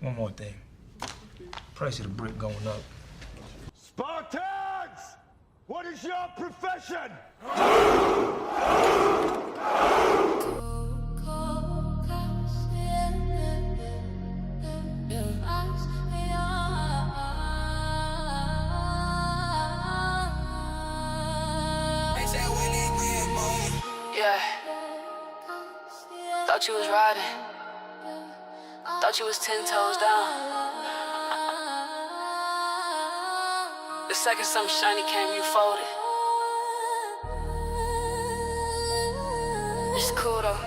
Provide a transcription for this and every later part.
One more thing. Price of the brick going up. Spartans! What is your profession? Yeah. Thought you was riding. Thought you was 10 toes down. The second something shiny came, you folded. It's cool though.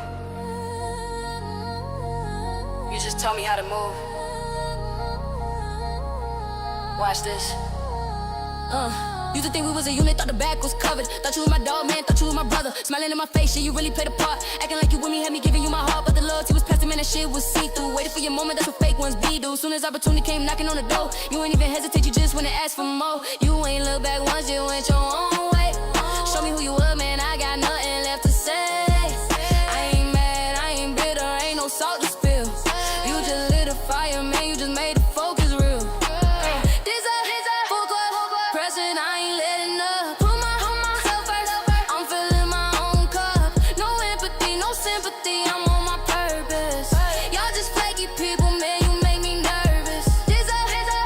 You just told me how to move. Watch this. Used to think we was a unit, thought the back was covered. Thought you was my dog, man, thought you was my brother. Smiling in my face, shit, you really played a part. Acting like you with me, had me giving you my heart. But the loyalty was passing, man, that shit was see-through. Waited for your moment, that's what fake ones be, do. Soon as opportunity came knocking on the door, you ain't even hesitate, you just went and asked for more. You ain't look back once, you went your own way. Show me who you were, man, I got nothing left to say. I ain't mad, I ain't bitter, ain't no salt to spill. You just lit a fire, man, you just made the focus real. This a full court pressing, I ain't letting up. Put myself first, I'm filling my own cup. No empathy, no sympathy, I'm on my purpose. Y'all just flaky people, man, you make me nervous. This a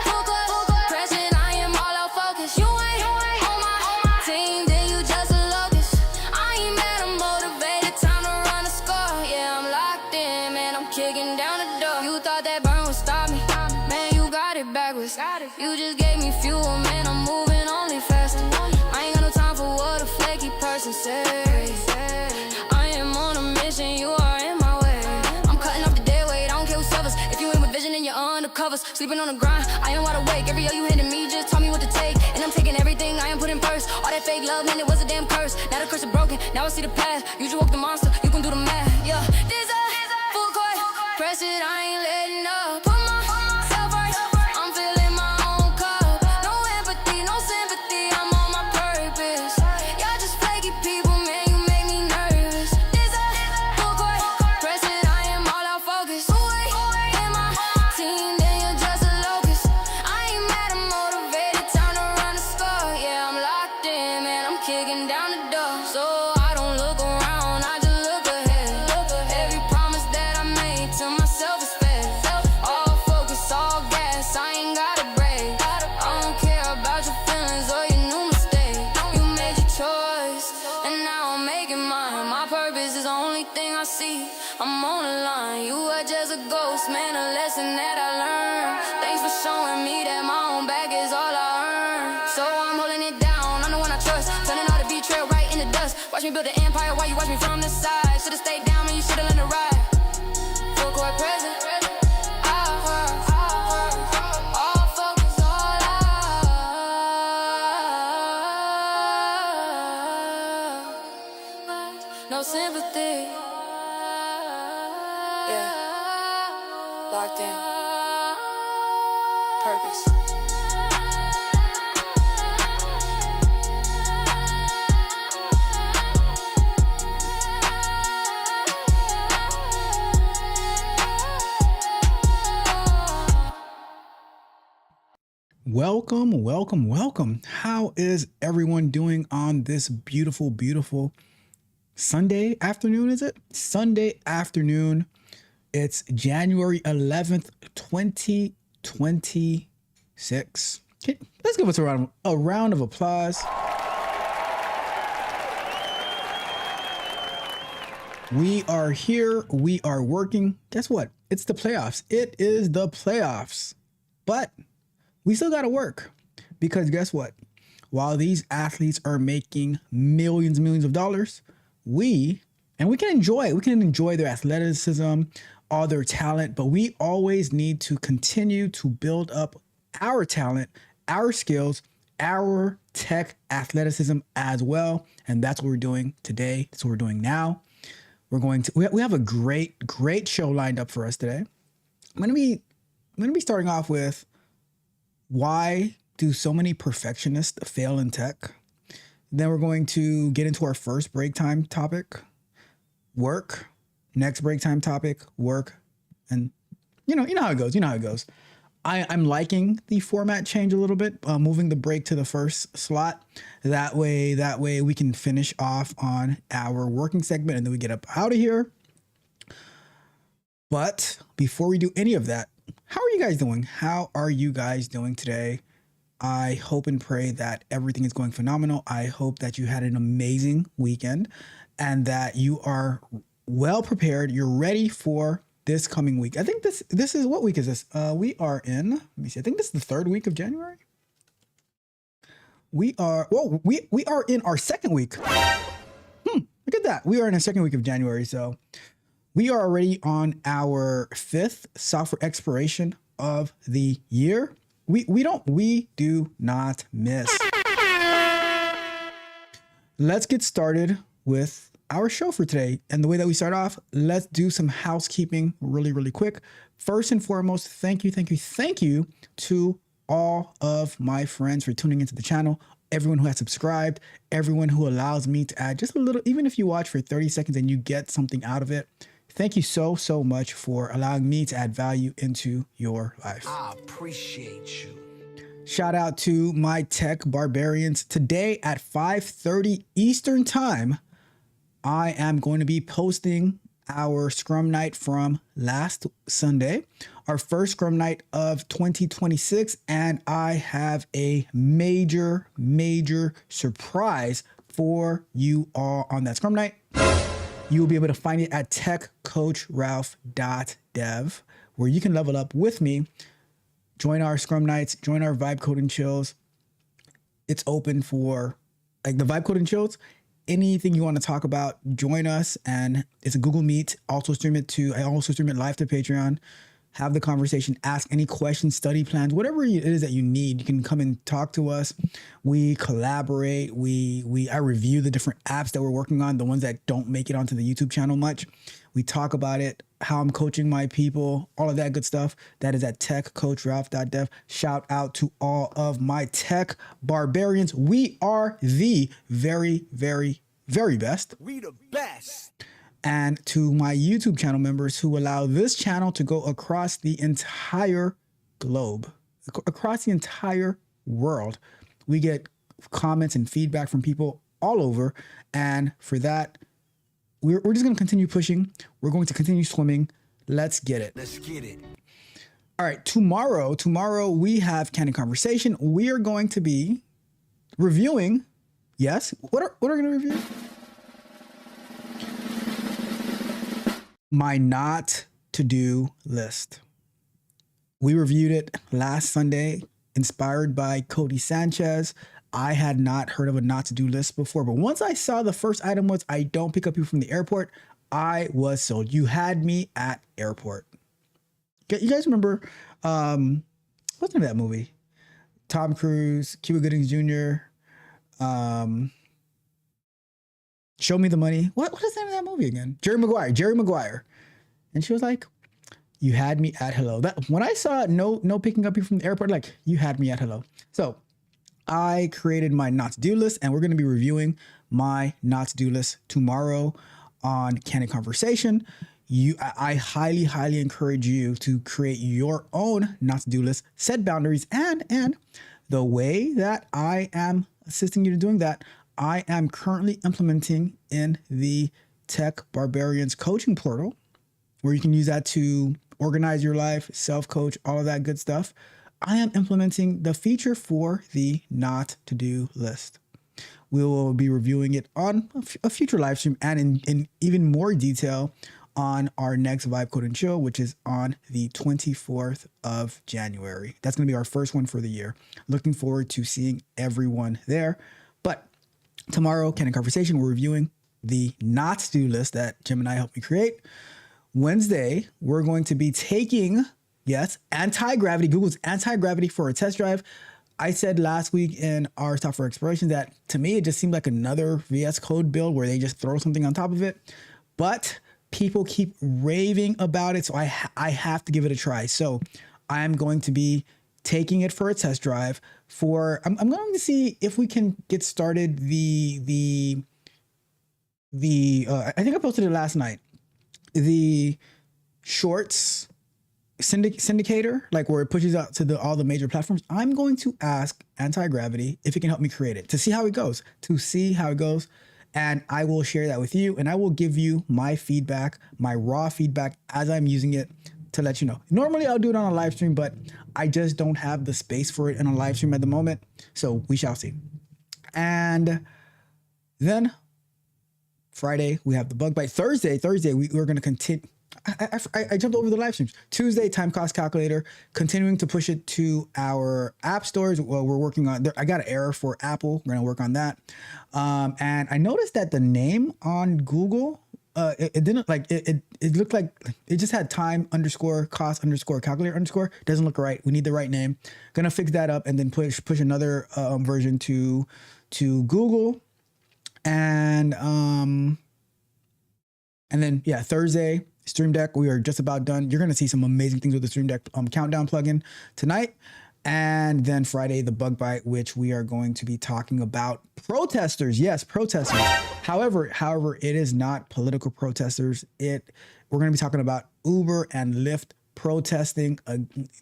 full court pressing, I am all out focused. You ain't on my team, then you just a locust. I ain't mad, I'm motivated, time to run a score. Yeah, I'm locked in, man, I'm kicking down the door. You thought that burn would stop me, man, you got it backwards. You just gave me fuel, man, I'm moving only faster. I ain't got no time for what a flaky person says. I am on a mission, you are in my way. I'm cutting off the dead weight, I don't care who suffers. If you ain't with vision, then you're undercovers. Sleeping on the grind, I am wide awake. Every year you hitting me, just tell me what to take. And I'm taking everything I am putting first. All that fake love, man, it was a damn curse. Now the curse is broken, now I see the path. You just woke the monster, you can do the math. Yeah, this a full court, press it, I ain't letting up. Put myself first, I'm filling my own cup. No empathy, no sympathy, I'm on my purpose. Y'all just flaky people, man, you make me nervous. This a full court, press it, I am all out focused. Who ain't in my team, then you're just a locust. I ain't mad, I'm motivated, time to run the score. Yeah, I'm locked in, man, I'm kicking down the door. So I don't look around, I just look ahead. Every promise that I made to myself is fed. All focus, all gas, I ain't gotta brag. I don't care about your feelings or your new mistake. You made your choice, and now I'm making mine. My purpose is the only thing I see. I'm on the line, you are just a ghost, man, a lesson that I learned. Thanks for showing me that my own back is all I earn. So I'm holding it down, I'm the one I trust. Turning all the betrayal right in the dust. Watch me build an empire while you watch me from the side. Should've stayed down, man, you should've learned to ride. Full court present. All focus, all out. No sympathy. Yeah. Locked in. Purpose. Welcome, welcome, welcome. How is everyone doing on this beautiful, beautiful Sunday afternoon? Is it? Sunday afternoon. It's January 11th, 2026. Okay, let's give us a round of applause. We are here. We are working. Guess what? It's the playoffs. It is the playoffs. But we still got to work, because guess what? While these athletes are making millions and millions of dollars, we can enjoy their athleticism, all their talent, but we always need to continue to build up our talent, our skills, our tech athleticism as well. And that's what we're doing today. That's what we're doing now. We have a great show lined up for us today. I'm going to be starting off with, why do so many perfectionists fail in tech? Then we're going to get into our first break time topic, work. Next break time topic, work. And you know how it goes. You know how it goes. I'm liking the format change a little bit, moving the break to the first slot. That way we can finish off on our working segment and then we get up out of here. But before we do any of that, how are you guys doing? How are you guys doing today? I hope and pray that everything is going phenomenal. I hope that you had an amazing weekend and that you are well prepared. You're ready for this coming week. I think this is, what week is this? We are in, let me see. I think this is the 3rd week of January. We are in our 2nd week. Look at that. We are in the 2nd week of January. So we are already on our 5th software expiration of the year. We do not miss. Let's get started with our show for today. And the way that we start off, let's do some housekeeping really quick. First and foremost, thank you to all of my friends for tuning into the channel, everyone who has subscribed, everyone who allows me to add just a little, even if you watch for 30 seconds and you get something out of it. Thank you so much for allowing me to add value into your life. I appreciate you. Shout out to my tech barbarians. Today at 5:30 Eastern time, I am going to be posting our Scrum Night from last Sunday, our first Scrum Night of 2026, and I have a major surprise for you all on that Scrum Night. You will be able to find it at techcoachralph.dev, where you can level up with me, join our Scrum Nights, join our Vibe Code and Chills. It's open for like the Vibe Code and Chills. Anything you want to talk about, join us. And it's a Google Meet. I also stream it live to Patreon. Have the conversation, ask any questions, study plans, whatever it is that you need. You can come and talk to us. We collaborate. I review the different apps that we're working on, the ones that don't make it onto the YouTube channel much. We talk about it, how I'm coaching my people, all of that good stuff. That is at techcoachralph.dev. Shout out to all of my tech barbarians. We are the very best. We the best. And to my YouTube channel members who allow this channel to go across the entire globe, across the entire world. We get comments and feedback from people all over. And for that, we're just going to continue pushing. We're going to continue swimming. Let's get it. Let's get it. All right. Tomorrow we have Candid Conversation. We are going to be reviewing. Yes. What are we going to review? My not to do list. We reviewed it last Sunday, inspired by Cody Sanchez. I had not heard of a not to do list before, but once I saw the first item was I don't pick up you from the airport, I was sold. You had me at airport. You guys remember, what's the name of that movie? Tom Cruise, Cuba Gooding Jr., Show Me the Money. What is the name of that movie again? Jerry Maguire. And she was like, you had me at hello. That when I saw no picking up you from the airport, like you had me at hello. So I created my not to do list, and we're going to be reviewing my not to do list tomorrow on Candid Conversation. I highly encourage you to create your own not to do list, set boundaries, and the way that I am assisting you to doing that, I am currently implementing in the Tech Barbarians coaching portal, where you can use that to organize your life, self-coach, all of that good stuff. I am implementing the feature for the not to do list. We will be reviewing it on a future live stream and in even more detail on our next Vibe Code and Chill, which is on the 24th of January. That's going to be our first one for the year. Looking forward to seeing everyone there. But tomorrow, Candid Conversation, we're reviewing the not to do list that Jim and I helped me create. Wednesday, we're going to be taking, yes, anti-gravity, Google's anti-gravity for a test drive. I said last week in our software exploration that to me, it just seemed like another VS Code build where they just throw something on top of it. But people keep raving about it, so I have to give it a try. So I'm going to be taking it for a test drive I'm going to see if we can get started I think I posted it last night. The shorts syndicator, like where it pushes out to all the major platforms, I'm going to ask Anti-Gravity if it can help me create it to see how it goes, and I will share that with you, and I will give you my feedback, my raw feedback as I'm using it to let you know. Normally I'll do it on a live stream, but I just don't have the space for it in a live stream at the moment. So we shall see. And then Friday, we have the bug bite. Thursday, we're going to continue. I jumped over the live streams. Tuesday, time cost calculator, continuing to push it to our app stores. Well, we're working on, I got an error for Apple. We're going to work on that. And I noticed that the name on Google, it didn't like, it looked like it just had time underscore cost underscore calculator underscore. Doesn't look right. We need the right name. Gonna fix that up and then push another version to Google. And then yeah, Thursday, Stream Deck, we are just about done. You're going to see some amazing things with the Stream Deck countdown plugin tonight. And then Friday, the bug bite, which we are going to be talking about protesters. Yes, protesters. However, it is not political protesters. We're going to be talking about Uber and Lyft protesting,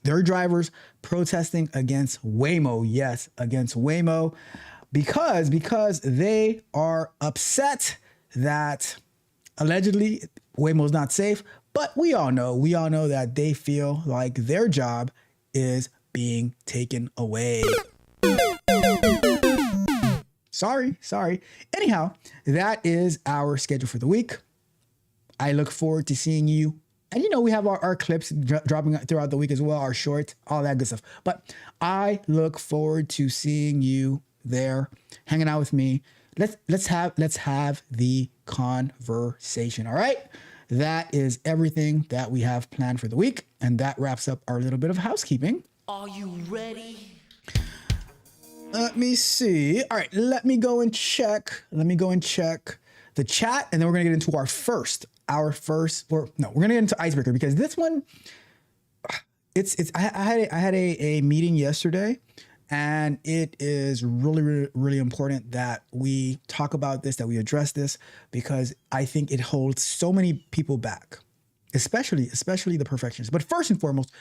their drivers protesting against Waymo. Yes, against Waymo, because they are upset that allegedly Waymo's not safe, but we all know that they feel like their job is being taken away. Sorry. Anyhow, that is our schedule for the week. I look forward to seeing you. And we have our clips dropping throughout the week as well, our shorts, all that good stuff. But I look forward to seeing you there, hanging out with me. Let's have the conversation. All right. That is everything that we have planned for the week. And that wraps up our little bit of housekeeping. Are you ready? Let me see. All right. Let me go and check the chat. And then we're going to get into we're going to get into icebreaker, because this one, I had a meeting yesterday. And it is really, really, really important that we talk about this, that we address this, because I think it holds so many people back, especially the perfectionists. But first and foremost,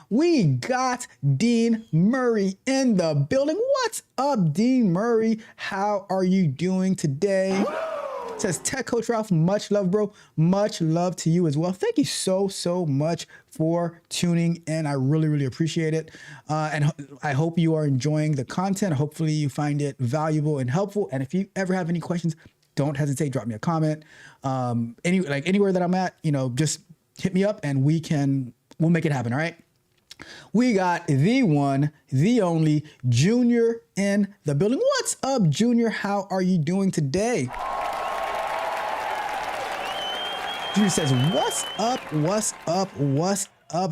we got Dean Murray in the building. What's up, Dean Murray? How are you doing today? Says Tech Coach Ralph, much love, bro. Much love to you as well. Thank you so much for tuning in. I really, really appreciate it. And I hope you are enjoying the content. Hopefully you find it valuable and helpful. And if you ever have any questions, don't hesitate, drop me a comment. Anywhere that I'm at, just hit me up and we'll make it happen. All right. We got the one, the only Junior in the building. What's up, Junior? How are you doing today? Junior says, what's up,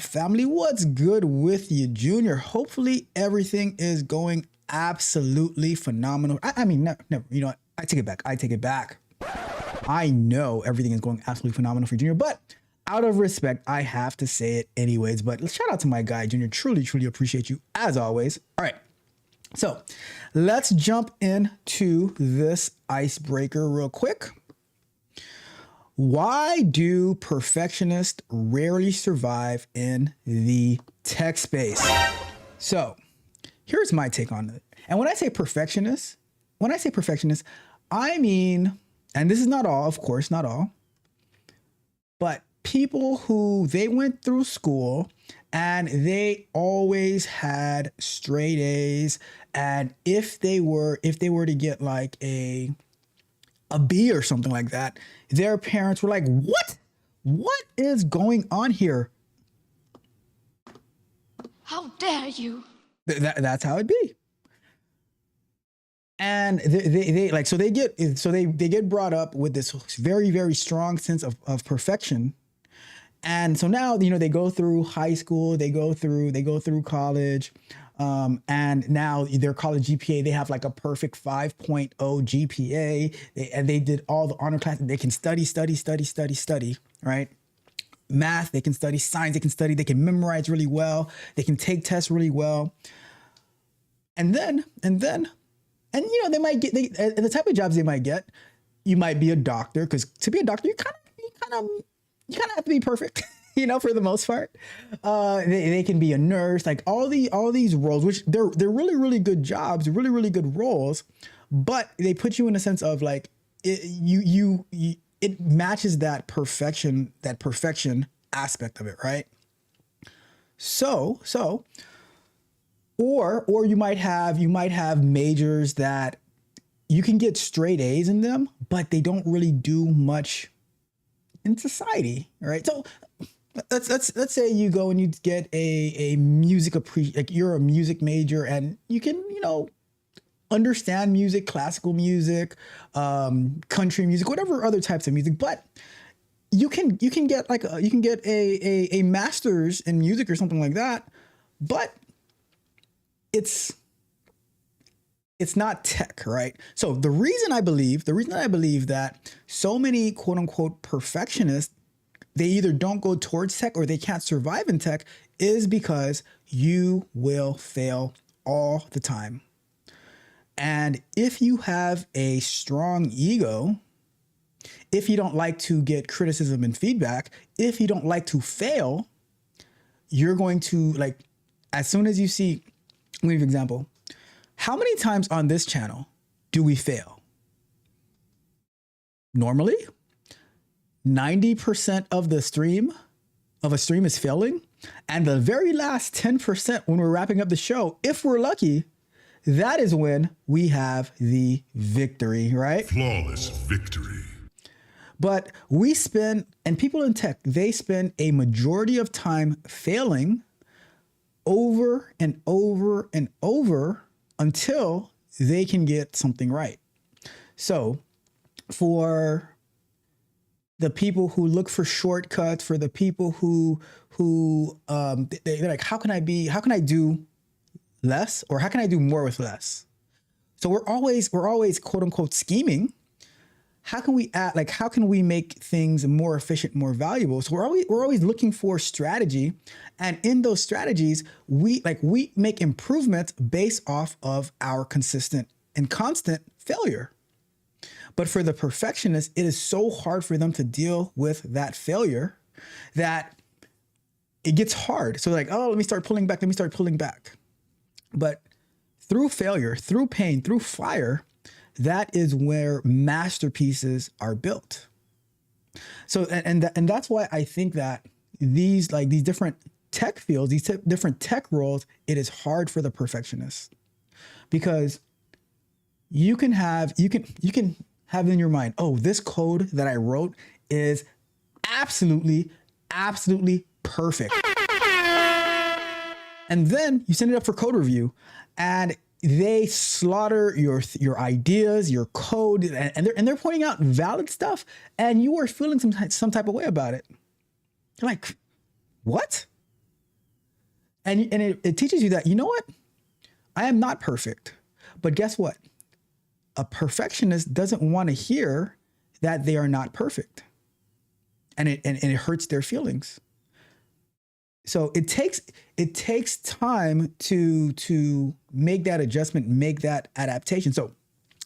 family? What's good with you, Junior? Hopefully everything is going absolutely phenomenal. I mean, never, you know what? I take it back. I know everything is going absolutely phenomenal for Junior, but out of respect, I have to say it anyways. But shout out to my guy, Junior. Truly, truly appreciate you as always. All right. So let's jump into this icebreaker real quick. Why do perfectionists rarely survive in the tech space? So here's my take on it. And when I say perfectionist, I mean, and this is not all, of course, not all, but people who they went through school and they always had straight A's. And if they were to get like a B or something like that, their parents were like, what is going on here? How dare you? That's how it be. And they get brought up with this very, very strong sense of perfection. And so now, they go through high school, they go through college, and now their college GPA, they have like a perfect 5.0 GPA, and they did all the honor classes. They can study, right? Math, they can study. Science, they can study. They can memorize really well. They can take tests really well. And then, they might get, the type of jobs they might get, you might be a doctor, because to be a doctor, you kind of have to be perfect. you know, for the most part. They can be a nurse, like all these roles, which they're really, really good jobs, really, really good roles, but they put you in a sense of like, it matches that perfection aspect of it, right? Or you might have majors that you can get straight A's in them, but they don't really do much in society, right? So let's say you go and you get a music like you're a music major and you can, you know, understand music, classical music, country music, whatever other types of music, but you can get like a master's in music or something like that, but it's not tech, right? So the reason I believe that so many quote unquote perfectionists, they either don't go towards tech or they can't survive in tech is because you will fail all the time. And if you have a strong ego, if you don't like to get criticism and feedback, if you don't like to fail, you're going to, like, as soon as you see, let me give you an example. How many times on this channel do we fail? Normally, 90% of a stream is failing. And the very last 10% when we're wrapping up the show, if we're lucky, that is when we have the victory, right? Flawless victory. But we spend, and people in tech, they spend a majority of time failing over and over and over until they can get something right. So for the people who look for shortcuts, for the people who they're like, how can I do less, or how can I do more with less? So we're always quote unquote scheming. How can we make things more efficient, more valuable? So we're always looking for strategy. And in those strategies, we make improvements based off of our consistent and constant failure. But for the perfectionist, it is so hard for them to deal with that failure that it gets hard. So like, oh, let me start pulling back. But through failure, through pain, through fire, that is where masterpieces are built. So, and that's why I think that these different tech fields, these different tech roles, it is hard for the perfectionist, because you can have in your mind, oh, this code that I wrote is absolutely perfect. And then you send it up for code review and they slaughter your ideas, your code, and they're pointing out valid stuff, and you are feeling some type of way about it. You're like, what? And it teaches you that, you know what? I am not perfect. But guess what? A perfectionist doesn't want to hear that they are not perfect. And it hurts their feelings. So it takes time to make that adjustment, make that adaptation. So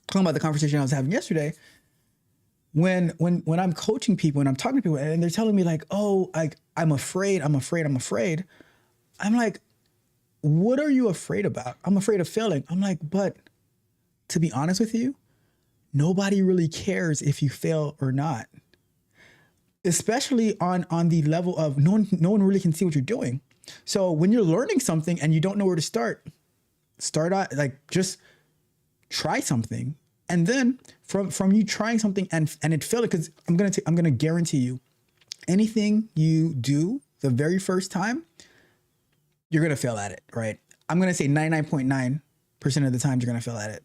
talking about the conversation I was having yesterday, when I'm coaching people and I'm talking to people and they're telling me like, oh, I'm afraid. I'm like, what are you afraid about? I'm afraid of failing. I'm like, but to be honest with you, nobody really cares if you fail or not. Especially on the level of no one really can see what you're doing. So when you're learning something and you don't know where to start out, like just try something. And then from you trying something and it failed, because I'm gonna guarantee you, anything you do the very first time, you're gonna fail at it, right? I'm gonna say 99.9% of the time you're gonna fail at it.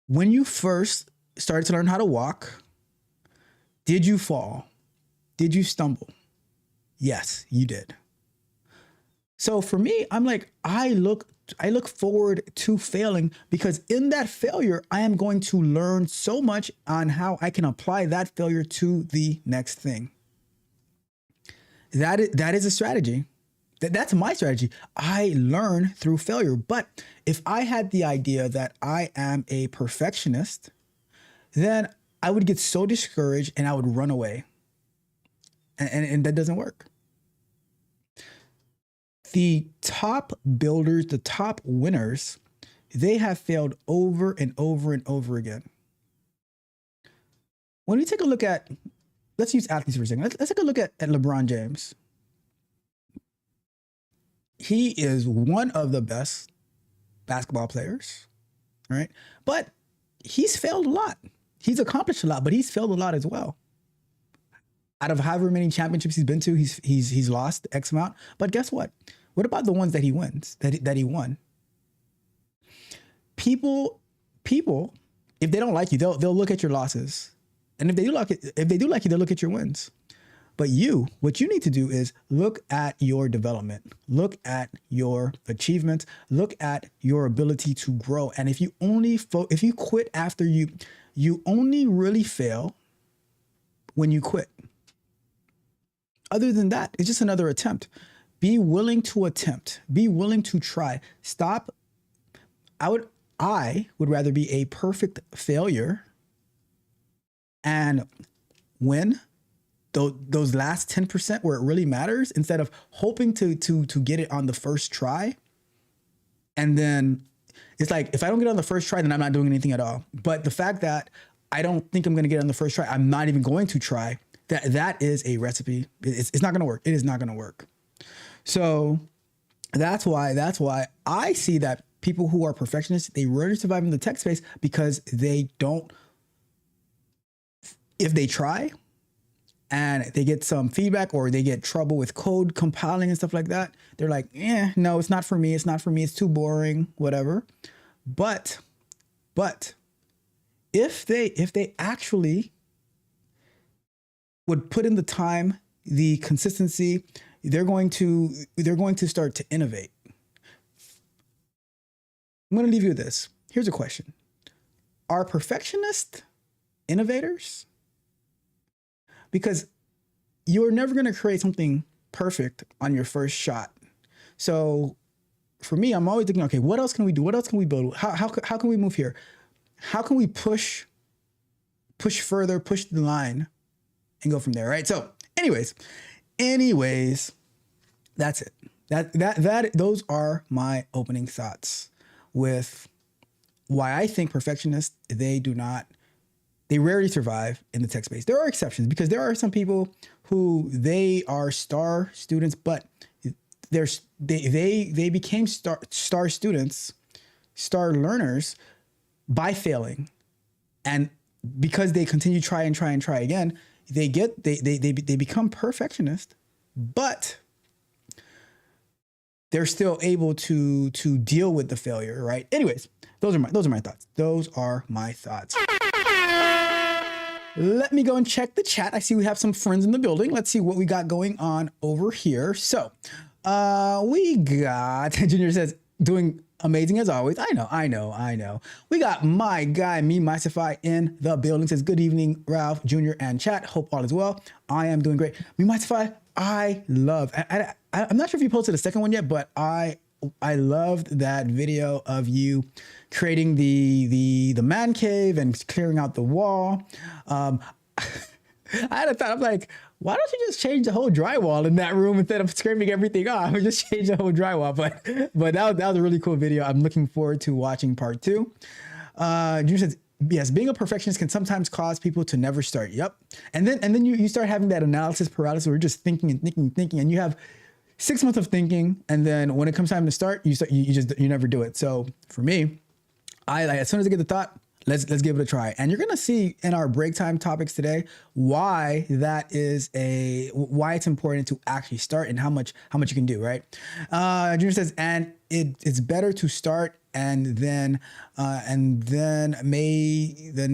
When you first started to learn how to walk, did you fall? Did you stumble? Yes, you did. So for me, I'm like, I look forward to failing, because in that failure, I am going to learn so much on how I can apply that failure to the next thing. That is a strategy. That's my strategy. I learn through failure. But if I had the idea that I am a perfectionist, then I would get so discouraged and I would run away. and that doesn't work. The top builders, the top winners, they have failed over and over and over again. When we take a look at, let's use athletes for a second. Let's take a look at LeBron James. He is one of the best basketball players, right? But he's failed a lot. He's accomplished a lot, but he's failed a lot as well. Out of however many championships he's been to, he's lost X amount. But guess what? What about the ones that he wins, that he won? People, if they don't like you, they'll look at your losses. And if they do like you, they'll look at your wins. But what you need to do is look at your development, look at your achievements, look at your ability to grow. And if you quit after you only really fail when you quit. Other than that, it's just another attempt. Be willing to attempt. Be willing to try. Stop. I would rather be a perfect failure and win those last 10% where it really matters, instead of hoping to get it on the first try. And then it's like, if I don't get it on the first try, then I'm not doing anything at all. But the fact that I don't think I'm going to get it on the first try, I'm not even going to try, that is a recipe. It's not going to work. It is not going to work. So that's why I see that people who are perfectionists, they rarely survive in the tech space, because they don't, if they try and they get some feedback or they get trouble with code compiling and stuff like that, they're like, no, it's not for me. It's not for me. It's too boring, whatever. But if they actually would put in the time, the consistency, they're going to start to innovate. I'm going to leave you with this. Here's a question. Are perfectionists innovators? Because you're never going to create something perfect on your first shot. So for me, I'm always thinking, okay, what else can we do? What else can we build? How can we move here? How can we push further, push the line and go from there, right? So anyways, that's it. Those are my opening thoughts with why I think perfectionists, they rarely survive in the tech space. There are exceptions, because there are some people who they are star students, but they became star students, star learners by failing. And because they continue to try again, they become perfectionists, but they're still able to deal with the failure, right? Anyways, those are my thoughts. Those are my thoughts. Let me go and check the chat. I see we have some friends in the building. Let's see what we got going on over here. So we got, Junior says, doing amazing as always. I know. We got my guy, Me Mystify, in the building. Says, good evening, Ralph, Junior, and chat. Hope all is well. I am doing great. Me Mystify, I'm not sure if you posted a second one yet, but I loved that video of you creating the man cave and clearing out the wall. I had a thought, I'm like, why don't you just change the whole drywall in that room instead of scraping everything off? Just change the whole drywall. But that was a really cool video. I'm looking forward to watching part 2. Junior says, yes, being a perfectionist can sometimes cause people to never start. Yep. And then you start having that analysis paralysis where you're just thinking, and you have 6 months of thinking, and then when it comes time to start, you never do it. So for me, as soon as I get the thought, let's give it a try. And you're gonna see in our break time topics today why it's important to actually start and how much you can do, right? Junior says, and it's better to start and then make the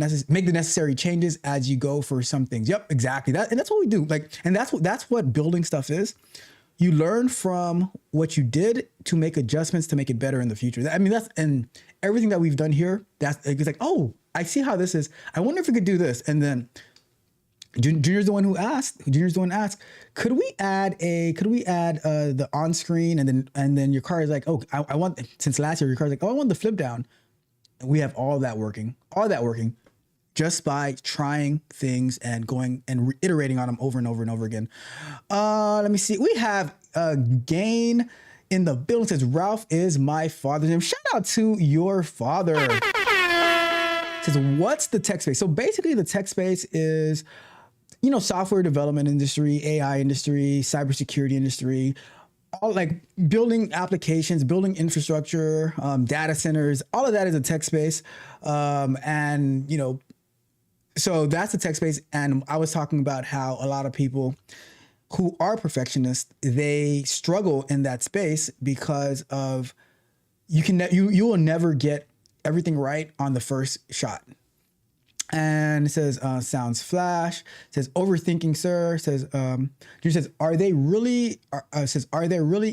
necessary changes as you go for some things. Yep, exactly. And that's what we do. And that's what building stuff is. You learn from what you did to make adjustments to make it better in the future. I mean, and everything that we've done here, it's like, oh, I see how this is. I wonder if we could do this. And then Junior's the one who asked, could we add the on screen, and then your car is like, oh, I want, since last year, your car's like, oh, I want the flip down. And we have all that working. just by trying things and going and iterating on them over and over and over again. Let me see. We have Gain in the building. Says Ralph is my father's name. Shout out to your father. Says, what's the tech space? So basically the tech space is, you know, software development industry, AI industry, cybersecurity industry, all like building applications, building infrastructure, data centers, all of that is a tech space. And, you know, so that's the tech space. And I was talking about how a lot of people who are perfectionists, they struggle in that space because of you will never get everything right on the first shot. And it says, sounds flash. It says, overthinking, sir. It says, Drew says, are there really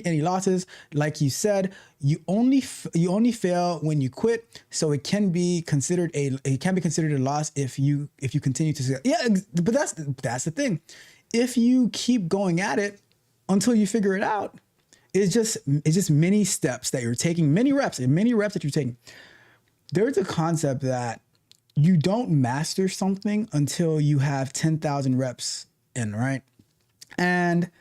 any losses? Like you said, you only fail when you quit. So it can be considered a loss if you continue to. Yeah, but that's the thing. If you keep going at it until you figure it out, it's just many steps that you're taking, many reps that you're taking. There's a concept that you don't master something until you have 10,000 reps in, right? And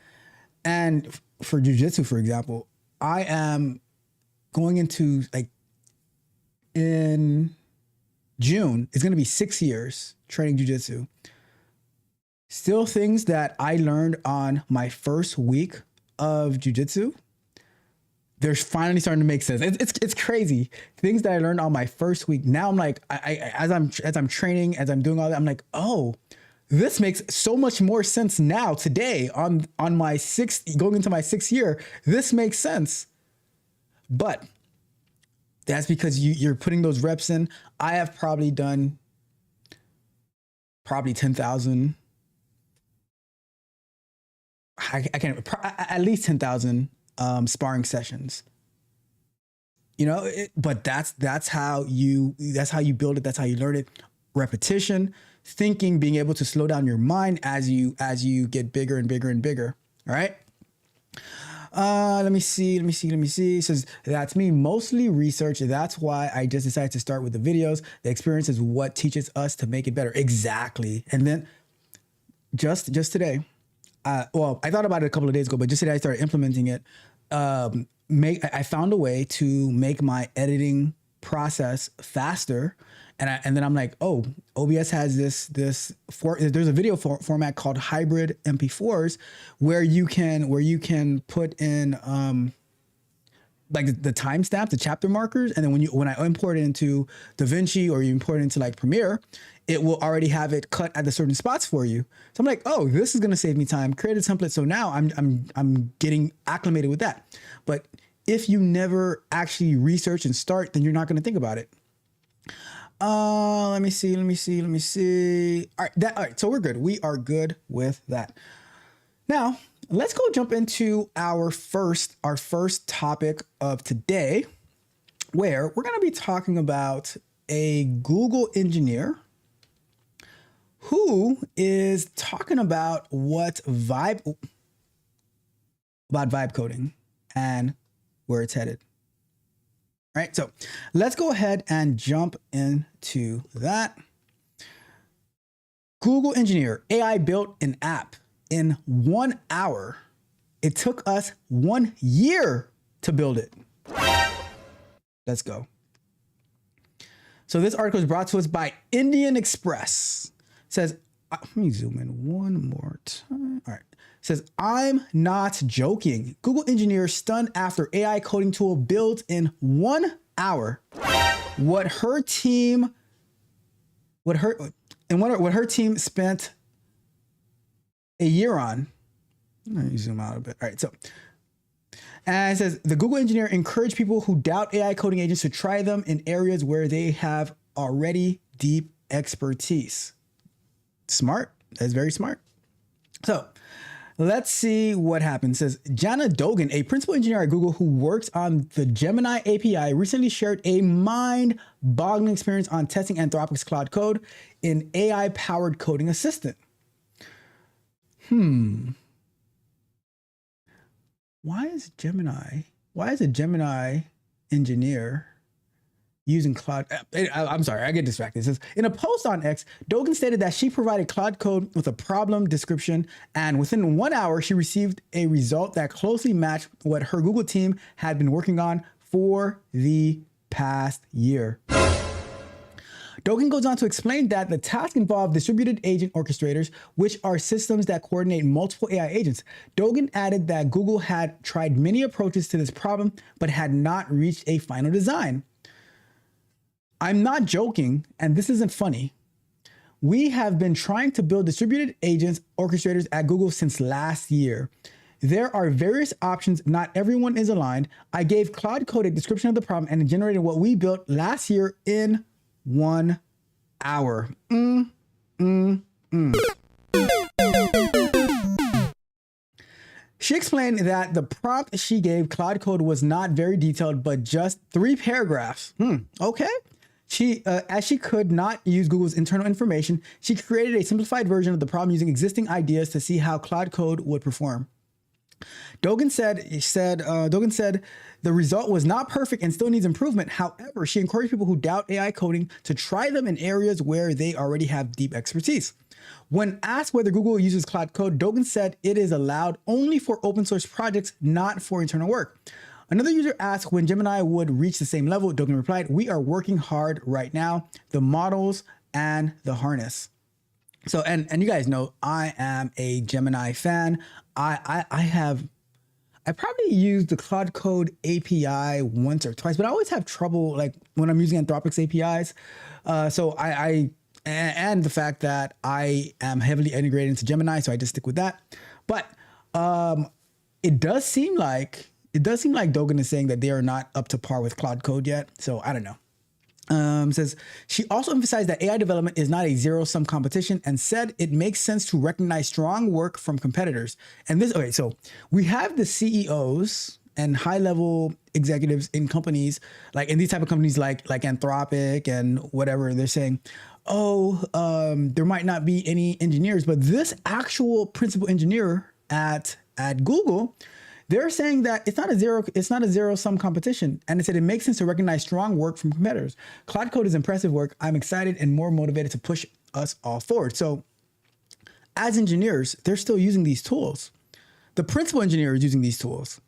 for jujitsu, for example, I am going into, like, in June, it's going to be 6 years training jujitsu. Still things that I learned on my first week of jujitsu, they're finally starting to make sense. It's crazy. Things that I learned on my first week. Now I'm like, as I'm training, as I'm doing all that, I'm like, oh, this makes so much more sense now today on my going into my 6th year. This makes sense. But that's because you're putting those reps in. I have probably done 10,000. I can't, at least 10,000 sparring sessions, you know, but that's how you build it. That's how you learn it. Repetition, thinking, being able to slow down your mind as you get bigger and bigger and bigger. All right. Let me see. It says, that's me, mostly research. That's why I just decided to start with the videos. The experience is what teaches us to make it better. Exactly. And then just today, well, I thought about it a couple of days ago, but just today I started implementing it. I found a way to make my editing process faster. And then I'm like, oh, OBS has there's a video format called hybrid MP4s where you can put in like the timestamp, the chapter markers, and then when I import it into DaVinci or you import it into like Premiere, it will already have it cut at the certain spots for you. So I'm like, oh, this is gonna save me time. Create a template. So now I'm getting acclimated with that. But if you never actually research and start, then you're not gonna think about it. Let me see. All right. So we're good. We are good with that. Now let's go jump into our first topic of today, where we're going to be talking about a Google engineer who is talking about vibe coding and where it's headed. All right, so let's go ahead and jump into that. Google engineer, AI built an app in 1 hour. It took us 1 year to build it. Let's go. So this article is brought to us by Indian Express. It says, let me zoom in one more time. All right. It says, I'm not joking. Google engineer stunned after AI coding tool built in 1 hour. What her team spent a year on. Let me zoom out a bit. All right, so, and it says the Google engineer encouraged people who doubt AI coding agents to try them in areas where they have already deep expertise. Smart. That's very smart. So let's see what happens. It says Jana Dogan, a principal engineer at Google who works on the Gemini API, recently shared a mind-boggling experience on testing Anthropic's Cloud Code in AI-powered coding assistant. Why is a Gemini engineer using Cloud. I'm sorry, I get distracted. It says, in a post on X, Dogan stated that she provided Cloud Code with a problem description, and within 1 hour, she received a result that closely matched what her Google team had been working on for the past year. Dogan goes on to explain that the task involved distributed agent orchestrators, which are systems that coordinate multiple AI agents. Dogan added that Google had tried many approaches to this problem, but had not reached a final design. I'm not joking, and this isn't funny. We have been trying to build distributed agents orchestrators at Google since last year. There are various options. Not everyone is aligned. I gave Cloud Code a description of the problem and it generated what we built last year in 1 hour. She explained that the prompt she gave Cloud Code was not very detailed, but just 3 paragraphs. Okay. As she could not use Google's internal information, she created a simplified version of the problem using existing ideas to see how Cloud Code would perform. Dogan said the result was not perfect and still needs improvement. However, she encouraged people who doubt AI coding to try them in areas where they already have deep expertise. When asked whether Google uses Cloud Code, Dogan said it is allowed only for open source projects, not for internal work. Another user asked when Gemini would reach the same level. Dogan replied, "We are working hard right now, the models and the harness." So, and you guys know, I am a Gemini fan. I probably used the Cloud Code API once or twice, but I always have trouble like when I'm using Anthropic's APIs. And the fact that I am heavily integrated into Gemini, so I just stick with that. But it does seem like Dogan is saying that they are not up to par with Cloud Code yet. So I don't know. Says she also emphasized that AI development is not a zero-sum competition and said it makes sense to recognize strong work from competitors. And this, okay, so we have the CEOs and high-level executives in companies, like in these type of companies like Anthropic and whatever, they're saying, there might not be any engineers, but this actual principal engineer at Google, they're saying that it's not a zero-sum competition. And it said it makes sense to recognize strong work from competitors. Cloud Code is impressive work. I'm excited and more motivated to push us all forward. So as engineers, they're still using these tools. The principal engineer is using these tools.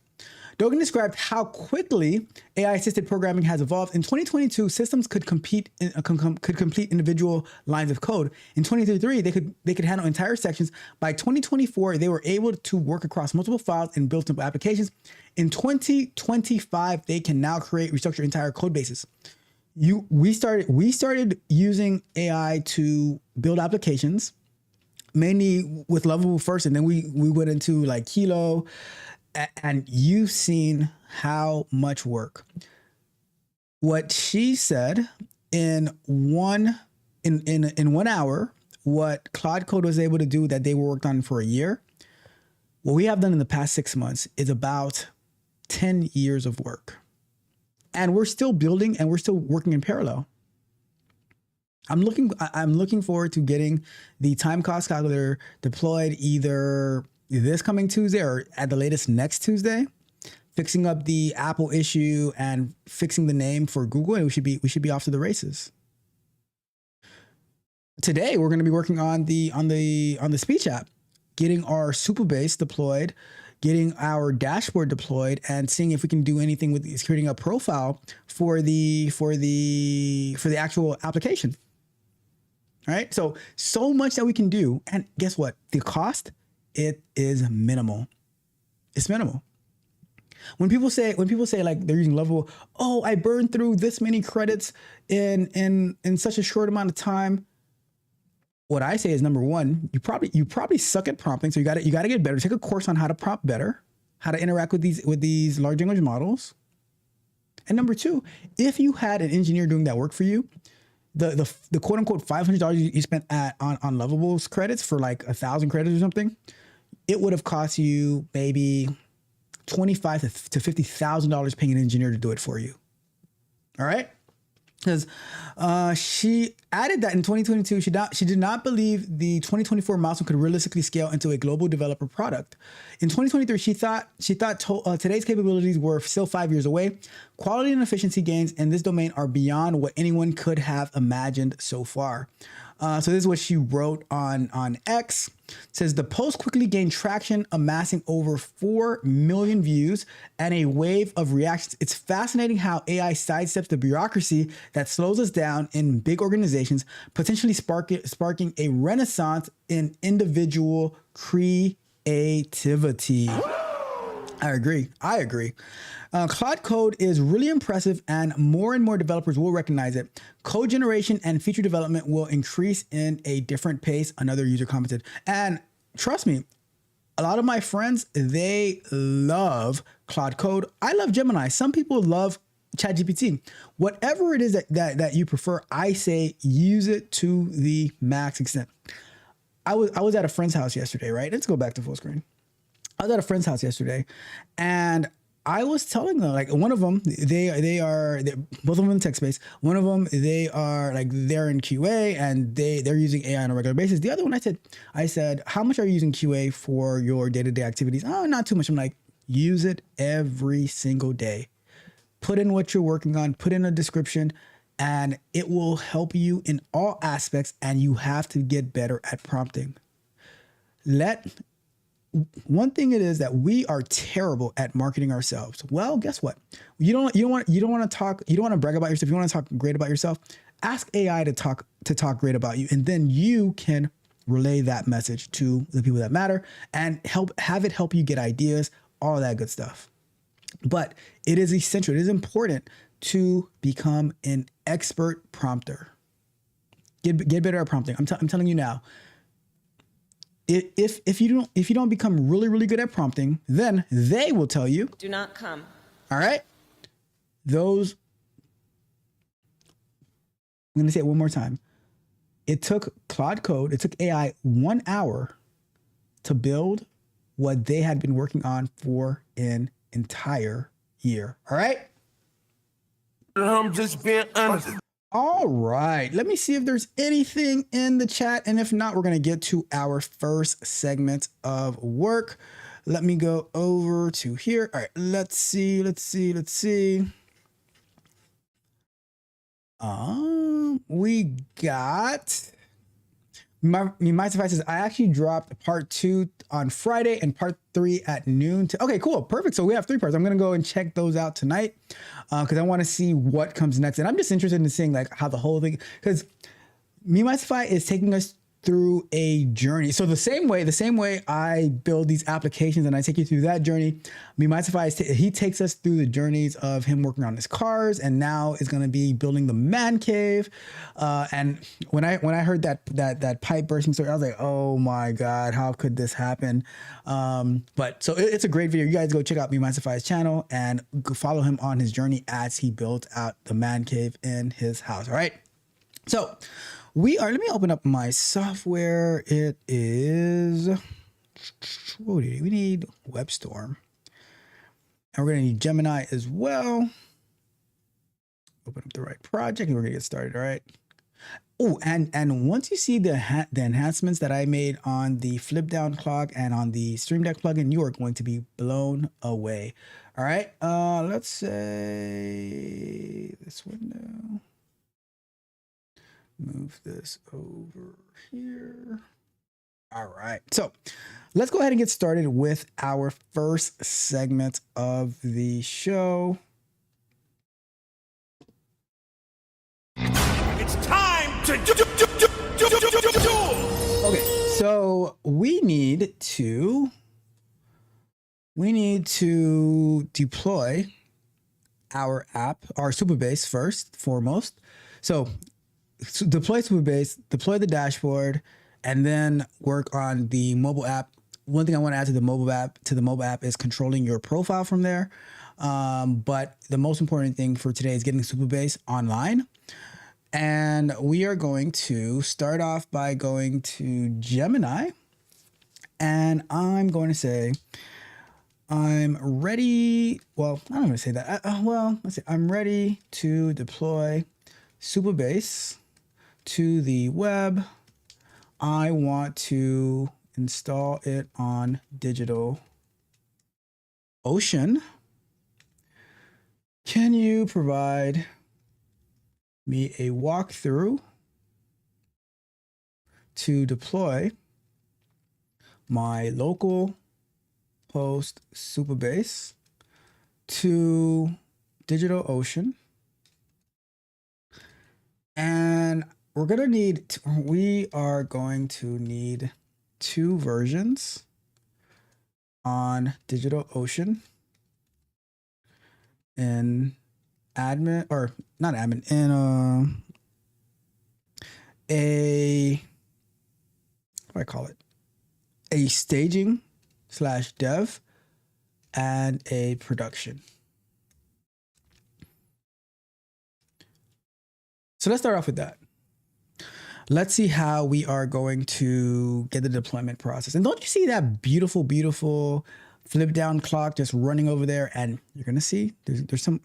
Dogan described how quickly AI-assisted programming has evolved. In 2022, systems could complete individual lines of code. In 2023, they could handle entire sections. By 2024, they were able to work across multiple files and build simple applications. In 2025, they can now restructure entire code bases. We started using AI to build applications, mainly with Lovable first, and then we went into like Kilo. And you've seen how much work. What she said in 1 hour, what Cloud Code was able to do that they worked on for a year, what we have done in the past 6 months is about 10 years of work. And we're still building and we're still working in parallel. I'm looking forward to getting the time cost calculator deployed either this coming Tuesday or at the latest next Tuesday, fixing up the Apple issue and fixing the name for Google, and we should be off to the races. Today we're going to be working on the speech app, getting our Supabase deployed, getting our dashboard deployed, and seeing if we can do anything with creating a profile for the actual application. All right, so much that we can do, and guess what? The cost. It is minimal. It's minimal. When people say like they're using Lovable, I burned through this many credits in such a short amount of time. What I say is, number one, you probably suck at prompting, so you got to get better. Take a course on how to prompt better, how to interact with these large language models. And number two, if you had an engineer doing that work for you, the quote unquote $500 you spent on Lovable's credits for like 1,000 credits or something, it would have cost you maybe $25,000 to $50,000 paying an engineer to do it for you. All right. Because she added that in 2022, she did not believe the 2024 milestone could realistically scale into a global developer product. In 2023, she thought today's capabilities were still 5 years away. Quality and efficiency gains in this domain are beyond what anyone could have imagined so far. So this is what she wrote on X. It says the post quickly gained traction, amassing over 4 million views and a wave of reactions. It's fascinating how AI sidesteps the bureaucracy that slows us down in big organizations, potentially sparking a renaissance in individual creativity. I agree. Cloud Code is really impressive, and more developers will recognize it. Code generation and feature development will increase in a different pace, another user commented. And trust me, a lot of my friends, they love Cloud Code. I love Gemini. Some people love ChatGPT. Whatever it is that you prefer, I say use it to the max extent. I was at a friend's house yesterday, right? Let's go back to full screen. I was at a friend's house yesterday, and I was telling them, like, one of them, they're both of them in the tech space. One of them, they're in QA and they're using AI on a regular basis. The other one, I said, how much are you using QA for your day-to-day activities? Oh, not too much. I'm like, use it every single day. Put in what you're working on, put in a description, and it will help you in all aspects. And you have to get better at prompting. One thing it is that we are terrible at marketing ourselves. Well, guess what? You don't want to brag about yourself. You want to talk great about yourself. Ask AI to talk great about you, and then you can relay that message to the people that matter and have it help you get ideas, all of that good stuff. But it is essential. It is important to become an expert prompter. Get better at prompting. I'm telling you now. If you don't become really good at prompting, then they will tell you, do not come. All right. I'm going to say it one more time. It took Cloud Code, it took AI 1 hour to build what they had been working on for an entire year. All right. I'm just being honest. All right, let me see if there's anything in the chat. And if not, we're going to get to our first segment of work. Let me go over to here. All right, let's see. We got... My suffice says, I actually dropped part 2 on Friday and part 3 at noon. Okay, cool. Perfect. So we have 3 parts. I'm going to go and check those out tonight because I want to see what comes next. And I'm just interested in seeing like how the whole thing, because Memify is taking us through a journey. So the same way I build these applications and I take you through that journey, Memify, he takes us through the journeys of him working on his cars, and now is going to be building the man cave. And when I heard that pipe bursting story, I was like, oh my God, how could this happen? But so it's a great video. You guys go check out Memify's channel and go follow him on his journey as he built out the man cave in his house. All right. So let me open up my software. It is, what do we need? WebStorm. And we're going to need Gemini as well. Open up the right project and we're going to get started. All right. Oh, and once you see the enhancements that I made on the flip down clock and on the Stream Deck plugin, you are going to be blown away. All right. Let's say this window. Move this over here. All right. So let's go ahead and get started with our first segment of the show. It's time to do. Okay, so we need to deploy our app, our Supabase first, foremost. So deploy Supabase, deploy the dashboard, and then work on the mobile app. One thing I want to add to the mobile app is controlling your profile from there. But the most important thing for today is getting Supabase online. And we are going to start off by going to Gemini. And I'm going to say, I'm ready. Well, I don't want to say that. Let's say I'm ready to deploy Supabase to the web. I want to install it on DigitalOcean. Can you provide me a walkthrough to deploy my local host Supabase to DigitalOcean? And we are going to need 2 versions on DigitalOcean in admin, or not admin, in what do I call it? A staging / dev and a production. So let's start off with that. Let's see how we are going to get the deployment process. And don't you see that beautiful, beautiful flip down clock just running over there? And you're gonna see there's some.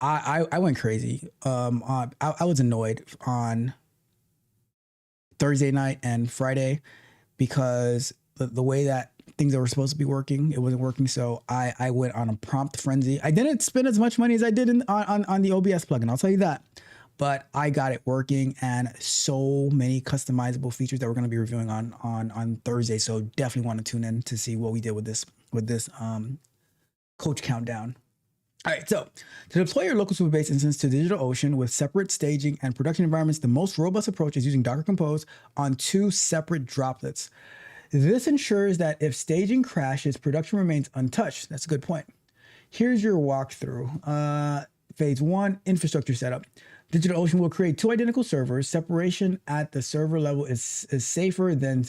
I went crazy. I was annoyed on Thursday night and Friday because the way that things that were supposed to be working, it wasn't working. So I went on a prompt frenzy. I didn't spend as much money as I did on the OBS plugin, I'll tell you that. But I got it working, and so many customizable features that we're going to be reviewing on Thursday. So definitely want to tune in to see what we did with this coach countdown. All right, so to deploy your local Supabase instance to DigitalOcean with separate staging and production environments, the most robust approach is using Docker Compose on 2 separate droplets. This ensures that if staging crashes, production remains untouched. That's a good point. Here's your walkthrough. Phase 1, infrastructure setup. DigitalOcean will create 2 identical servers. Separation at the server level is safer than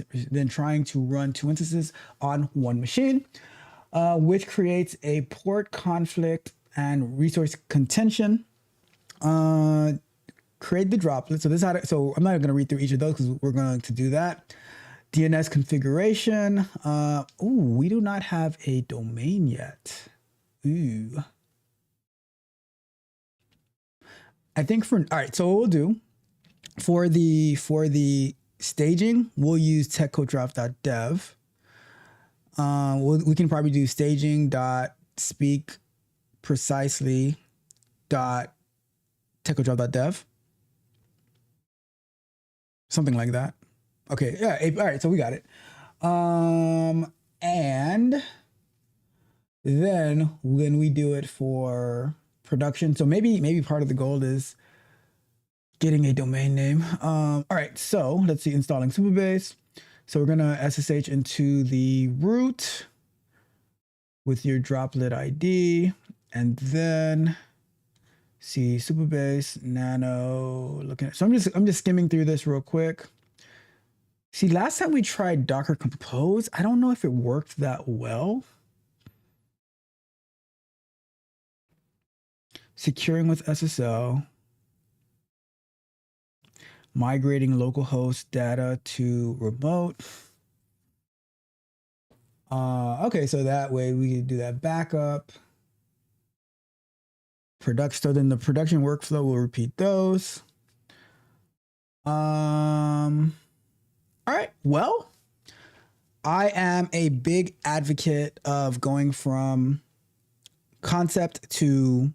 trying to run 2 instances on 1 machine, which creates a port conflict and resource contention. Create the droplet. So this so I'm not going to read through each of those because we're going to do that. DNS configuration. We do not have a domain yet. Ooh. I think all right, so what we'll do for the staging, we'll use techcoachralph.dev. We can probably do staging.speakprecisely.techcoachralph.dev. Something like that. Okay, yeah, all right, so we got it. And then when we do it for production, so maybe part of the goal is getting a domain name. All right, so let's see, installing Supabase. So we're gonna SSH into the root with your droplet ID, and then see Supabase nano. So I'm just skimming through this real quick. See, last time we tried Docker Compose, I don't know if it worked that well. Securing with SSL, migrating localhost data to remote. Okay, so that way we can do that backup. So then the production workflow will repeat those. All right, well, I am a big advocate of going from concept to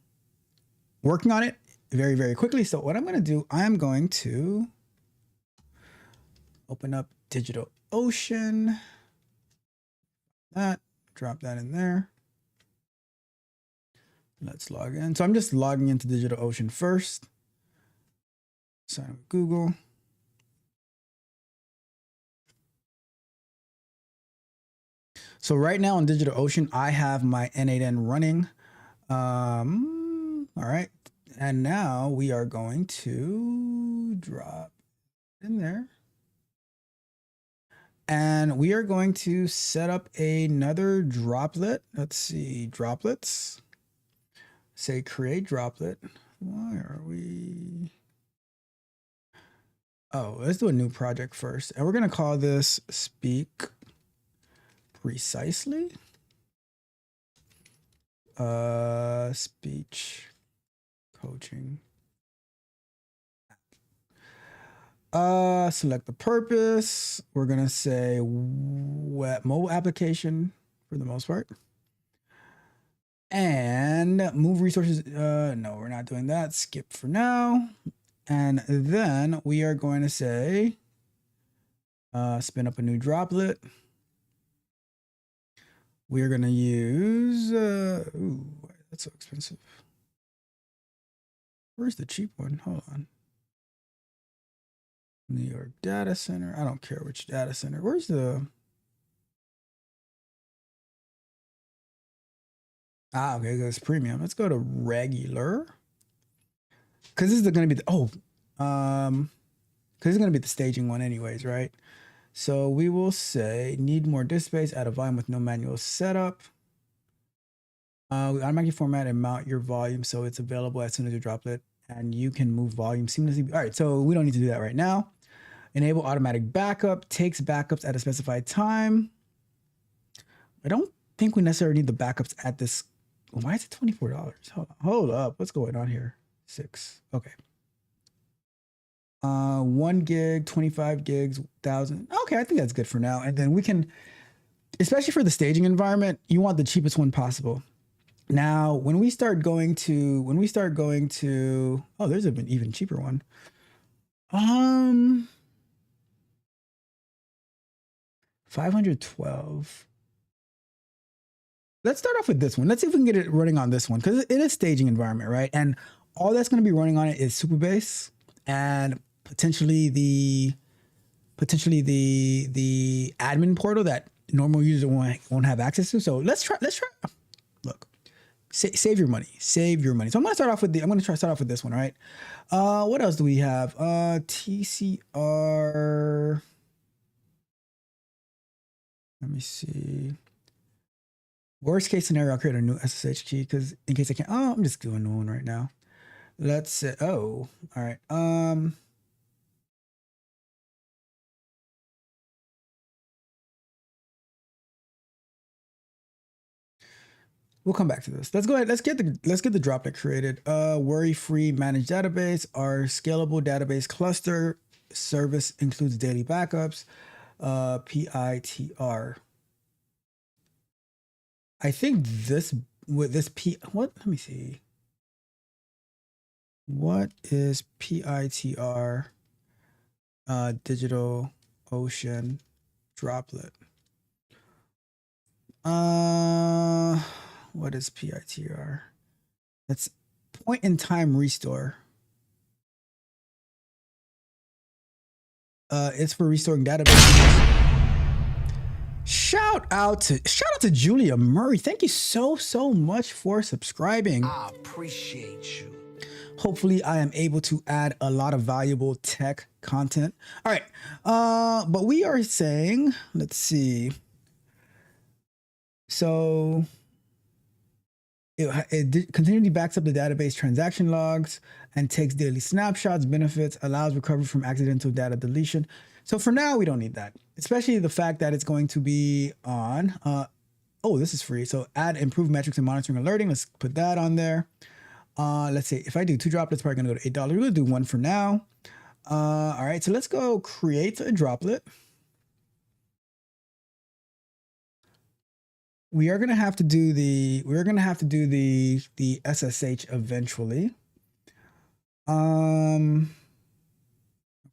working on it very, very quickly. So what I'm going to do, I'm going to open up DigitalOcean. Drop that in there. Let's log in. So I'm just logging into DigitalOcean first. Sign up with Google. So right now on DigitalOcean, I have my N8N running. All right. And now we are going to drop in there. And we are going to set up another droplet. Let's see, droplets. Say create droplet. Why are we? Oh, let's do a new project first. And we're going to call this Speak Precisely. Speech coaching Select the purpose. We're gonna say web mobile application for the most part. And move resources. No, we're not doing that. Skip for now. And then we are going to say spin up a new droplet. We are going to use, ooh, that's so expensive. Where's the cheap one? Hold on. New York data center. I don't care which data center. Where's the, okay, that's premium. Let's go to regular. Cause this is going to be the, cause it's going to be the staging one anyways, right? So we will say need more disk space, add a volume with no manual setup. We automatically format and mount your volume so it's available as soon as you drop it, and you can move volume seamlessly. All right, so we don't need to do that right now. Enable automatic backup, takes backups at a specified time. I don't think we necessarily need the backups at this. Why is it $24? Hold up, what's going on here? 6, okay. 1 gig, 25 gigs, 1,000. Okay, I think that's good for now. And then we can, especially for the staging environment, you want the cheapest one possible. Now, when we start going to, oh, there's an even cheaper one. 512. Let's start off with this one. Let's see if we can get it running on this one, because it is staging environment, right? And all that's going to be running on it is Supabase and potentially the admin portal that normal users won't have access to. So let's try. Look, save your money. Save your money. So I'm going to start off with start off with this one, right? What else do we have? TCR. Let me see. Worst case scenario, I'll create a new SSH key because in case I can't. Oh, I'm just doing one right now. Let's say. Oh, all right. We'll come back to this. Let's go ahead. Let's get the droplet created. Worry-free managed database. Our scalable database cluster service includes daily backups. PITR. I think this with this what? Let me see. What is PITR? Digital Ocean Droplet. What is PITR? That's point in time restore. It's for restoring databases. Shout out to Julia Murray. Thank you so much for subscribing. I appreciate you. Hopefully I am able to add a lot of valuable tech content. All right. But we are saying, let's see. So it continually backs up the database transaction logs and takes daily snapshots, benefits, allows recovery from accidental data deletion. So for now, we don't need that, especially the fact that it's going to be on, oh, this is free. So add improved metrics and monitoring alerting. Let's put that on there. Let's see, if I do 2 droplets, probably gonna go to $8. We're gonna do 1 for now. All right, so let's go create a droplet. We are gonna have to do the SSH eventually.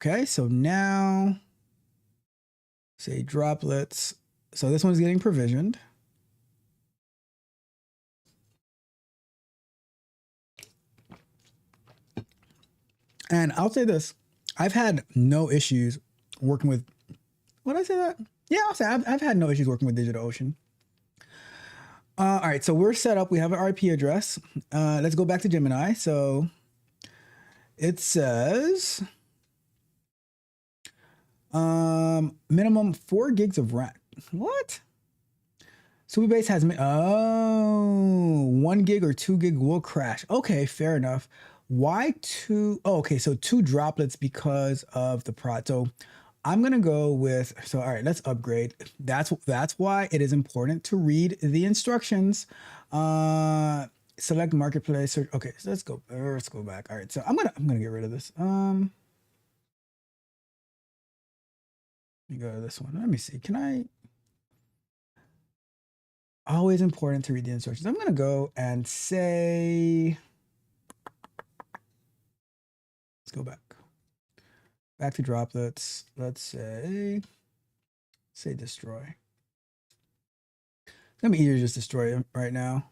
Okay, so now say droplets. So this one's getting provisioned. And I'll say this, I've had no issues working with, what did I say that? Yeah, I'll say I've had no issues working with DigitalOcean. All right, so we're set up. We have an IP address. Let's go back to Gemini. So it says minimum 4 gigs of RAM. What? Supabase has 1 gig or 2 gig will crash. Okay, fair enough. Why 2? Oh, okay, so 2 droplets because of the prod. So I'm gonna go with, so all right, let's upgrade. That's why it is important to read the instructions. Select marketplace search. Okay, so let's go back. All right, so I'm gonna get rid of this. me go to this one. Let me see. Can I? Always important to read the instructions. I'm going to go and say, let's go back to droplets. Let's say destroy. It's going to be easier to just destroy it right now.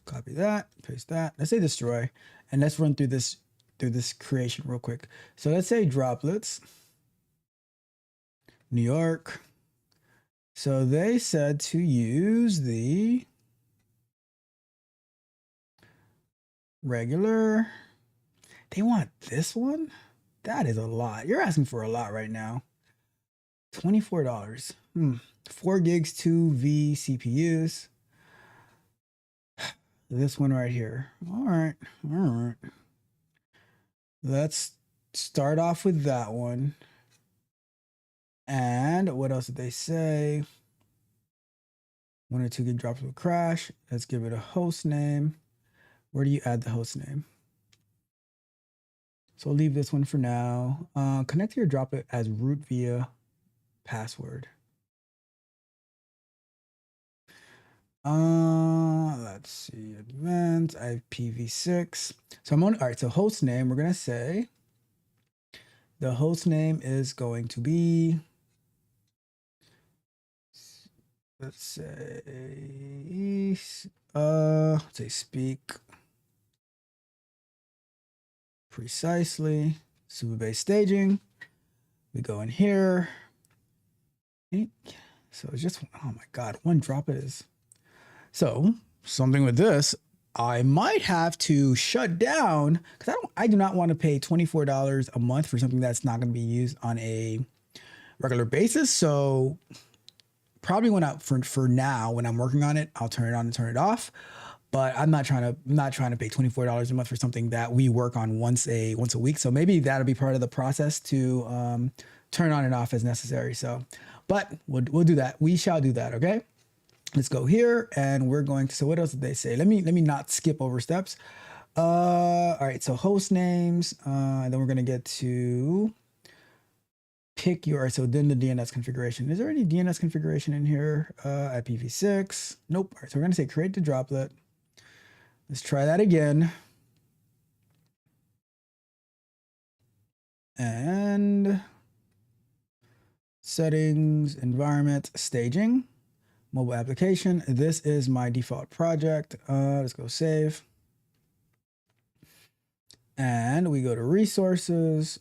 Copy that, paste that. Let's say destroy, and let's run through this creation real quick. So let's say droplets, New York. So they said to use the regular. They want this one? That is a lot. You're asking for a lot right now. $24. 4 gigs, 2 V CPUs. This one right here. All right. Let's start off with that one. And what else did they say? 1 or 2 gig drops will crash. Let's give it a host name. Where do you add the host name? So I'll leave this one for now. Connect to your droplet as root via password. Let's see, advanced IPv6. So all right, so host name, we're gonna say the host name is going to be, let's say speak precisely, Supabase staging. We go in here. So it's just, oh my God, one droplet is. So something with this, I might have to shut down because I do not want to pay $24 a month for something that's not going to be used on a regular basis. So probably for now, when I'm working on it, I'll turn it on and turn it off. But I'm not trying to pay $24 a month for something that we work on once a week. So maybe that'll be part of the process to turn on and off as necessary. So, but we'll do that. We shall do that. Okay. Let's go here and we're going to, so what else did they say? Let me not skip over steps. All right. So host names, and then we're going to get to pick your, so then the DNS configuration. Is there any DNS configuration in here? IPv6. Nope. All right. So we're going to say create the droplet. Let's try that again. And settings, environment, staging, mobile application. This is my default project. Let's go save. And we go to resources.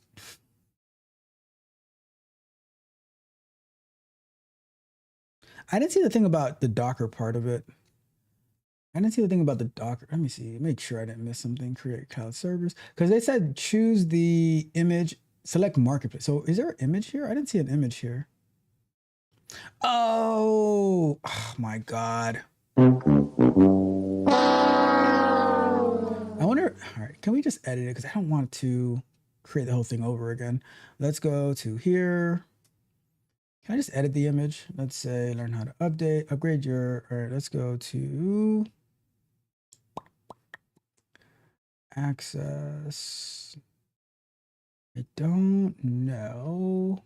I didn't see the thing about the Docker part of it. I didn't see the thing about the Docker. Let me see, make sure I didn't miss something. Create cloud servers. Because they said choose the image, select marketplace. So is there an image here? I didn't see an image here. Oh my God. I wonder, all right, can we just edit it? Because I don't want to create the whole thing over again. Let's go to here. Can I just edit the image? Let's say learn how to upgrade your, all right, let's go to access. I don't know.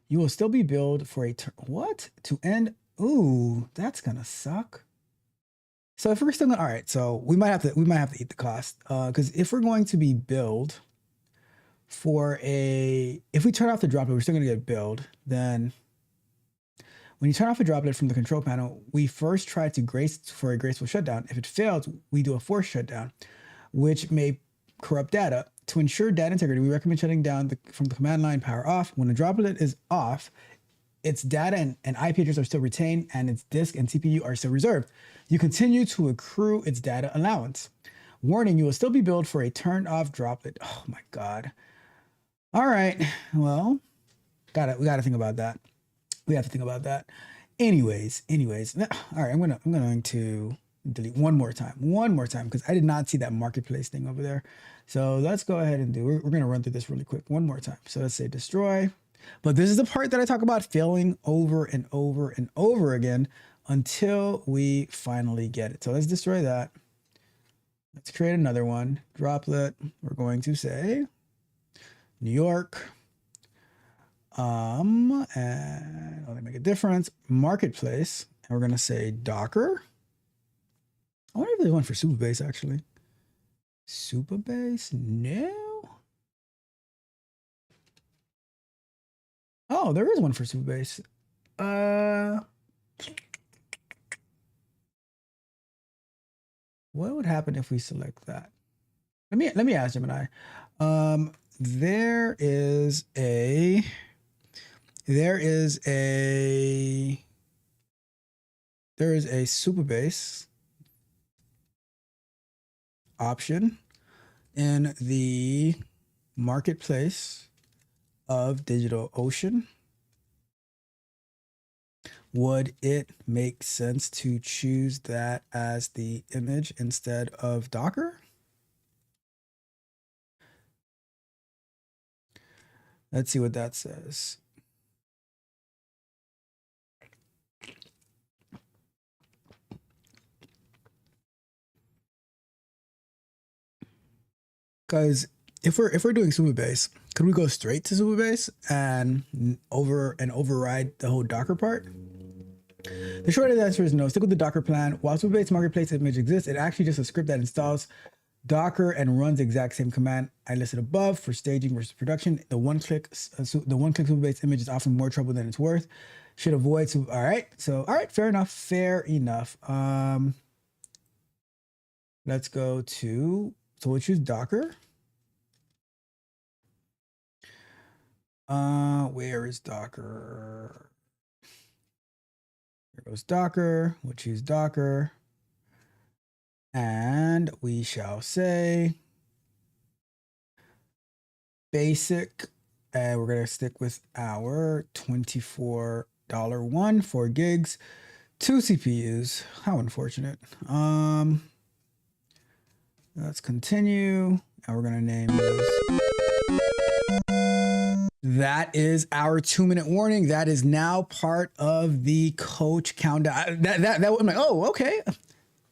You will still be billed for a what? To end? Ooh, that's gonna suck. So if we're still gonna, all right, so we might have to eat the cost. Because if we're going to be billed for if we turn off the droplet, we're still gonna get billed. Then when you turn off a droplet from the control panel, we first try to for a graceful shutdown. If it fails, we do a forced shutdown, which may corrupt data. To ensure data integrity, we recommend shutting down from the command line power off. When a droplet is off, its data and IP address are still retained and its disk and CPU are still reserved. You continue to accrue its data allowance. Warning, you will still be billed for a turned off droplet. Oh my God. All right, well, we gotta think about that. We have to think about that. Anyways, all right, I'm going to delete one more time, because I did not see that marketplace thing over there. So let's go ahead and we're going to run through this really quick one more time. So let's say destroy, but this is the part that I talk about failing over and over and over again until we finally get it. So let's destroy that. Let's create another one, droplet. We're going to say New York. And let me make a difference. Marketplace, and we're gonna say Docker. I wonder if there's one for Supabase actually. Supabase? No. Oh, there is one for Supabase. What would happen if we select that? Let me ask Gemini. There is a Supabase option in the marketplace of DigitalOcean. Would it make sense to choose that as the image instead of Docker? Let's see what that says. Because if we're doing Supabase, could we go straight to Supabase and override the whole Docker part? The short answer is no. Stick with the Docker plan. While Supabase marketplace image exists, it actually just a script that installs Docker and runs the exact same command I listed above for staging versus production. The one-click Supabase image is often more trouble than it's worth. Should avoid. All right. So all right, fair enough. Fair enough. Let's go to. So we'll choose Docker. Where is Docker? Here goes Docker. We'll choose Docker. And we shall say basic. And we're going to stick with our $24 one, 4 gigs, 2 CPUs. How unfortunate. Let's continue. And we're going to name this. That is our 2-minute warning. That is now part of the coach countdown. That I'm like, oh, okay.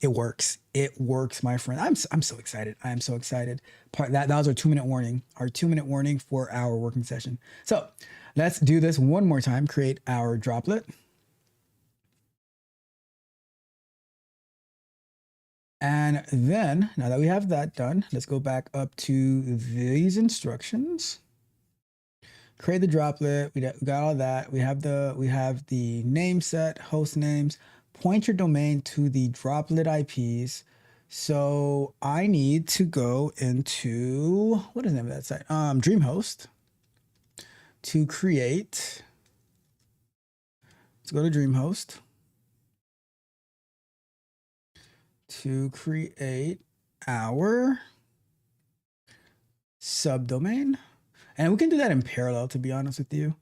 It works. It works, my friend. I'm so excited. I am so excited. That was our 2-minute warning. Our 2-minute warning for our working session. So let's do this one more time. Create our droplet. And then, now that we have that done, let's go back up to these instructions. Create the droplet. We got all that. We have the name set, host names. Point your domain to the droplet IPs. So I need to go into, what is the name of that site? DreamHost to create. Let's go to DreamHost to create our subdomain. And we can do that in parallel, to be honest with you.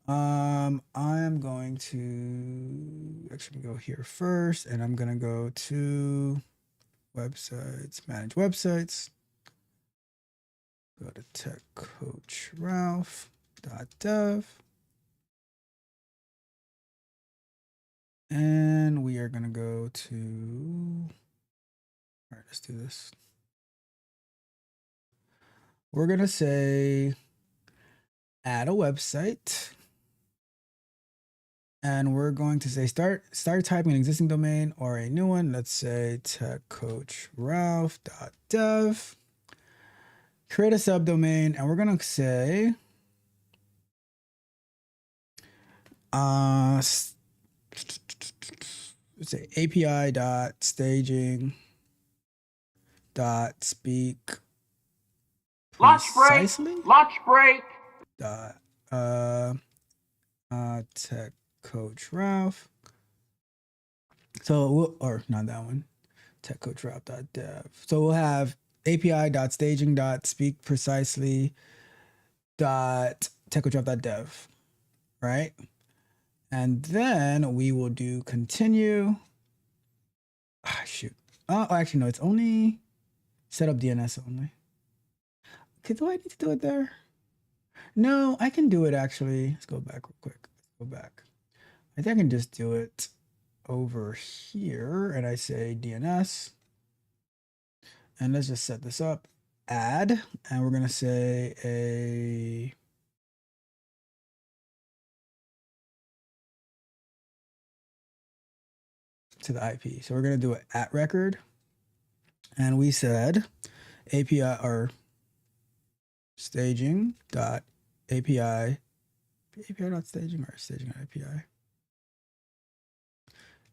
I'm going to actually go here first, and I'm going to go to websites, manage websites. Go to techcoachralph.dev. And we are going to go to, all right, let's do this. We're going to say add a website. And we're going to say start typing an existing domain or a new one. Let's say techcoachralph.dev. Create a subdomain, and we're going to say let's say api.staging.speak precisely. Lunch break. Tech Coach Ralph. So or not that one. techcoachralph.dev. So we'll have api.staging.speakprecisely.techcoachralph.dev, right? And then we will do continue. Shoot. Oh, actually, no, it's only set up DNS only. Okay, do I need to do it there? No, I can do it actually. Let's go back real quick. Let's go back. I think I can just do it over here, and I say DNS. And let's just set this up. Add, and we're gonna say to the IP. So we're going to do it at record. And we said API or staging dot API dot staging or staging dot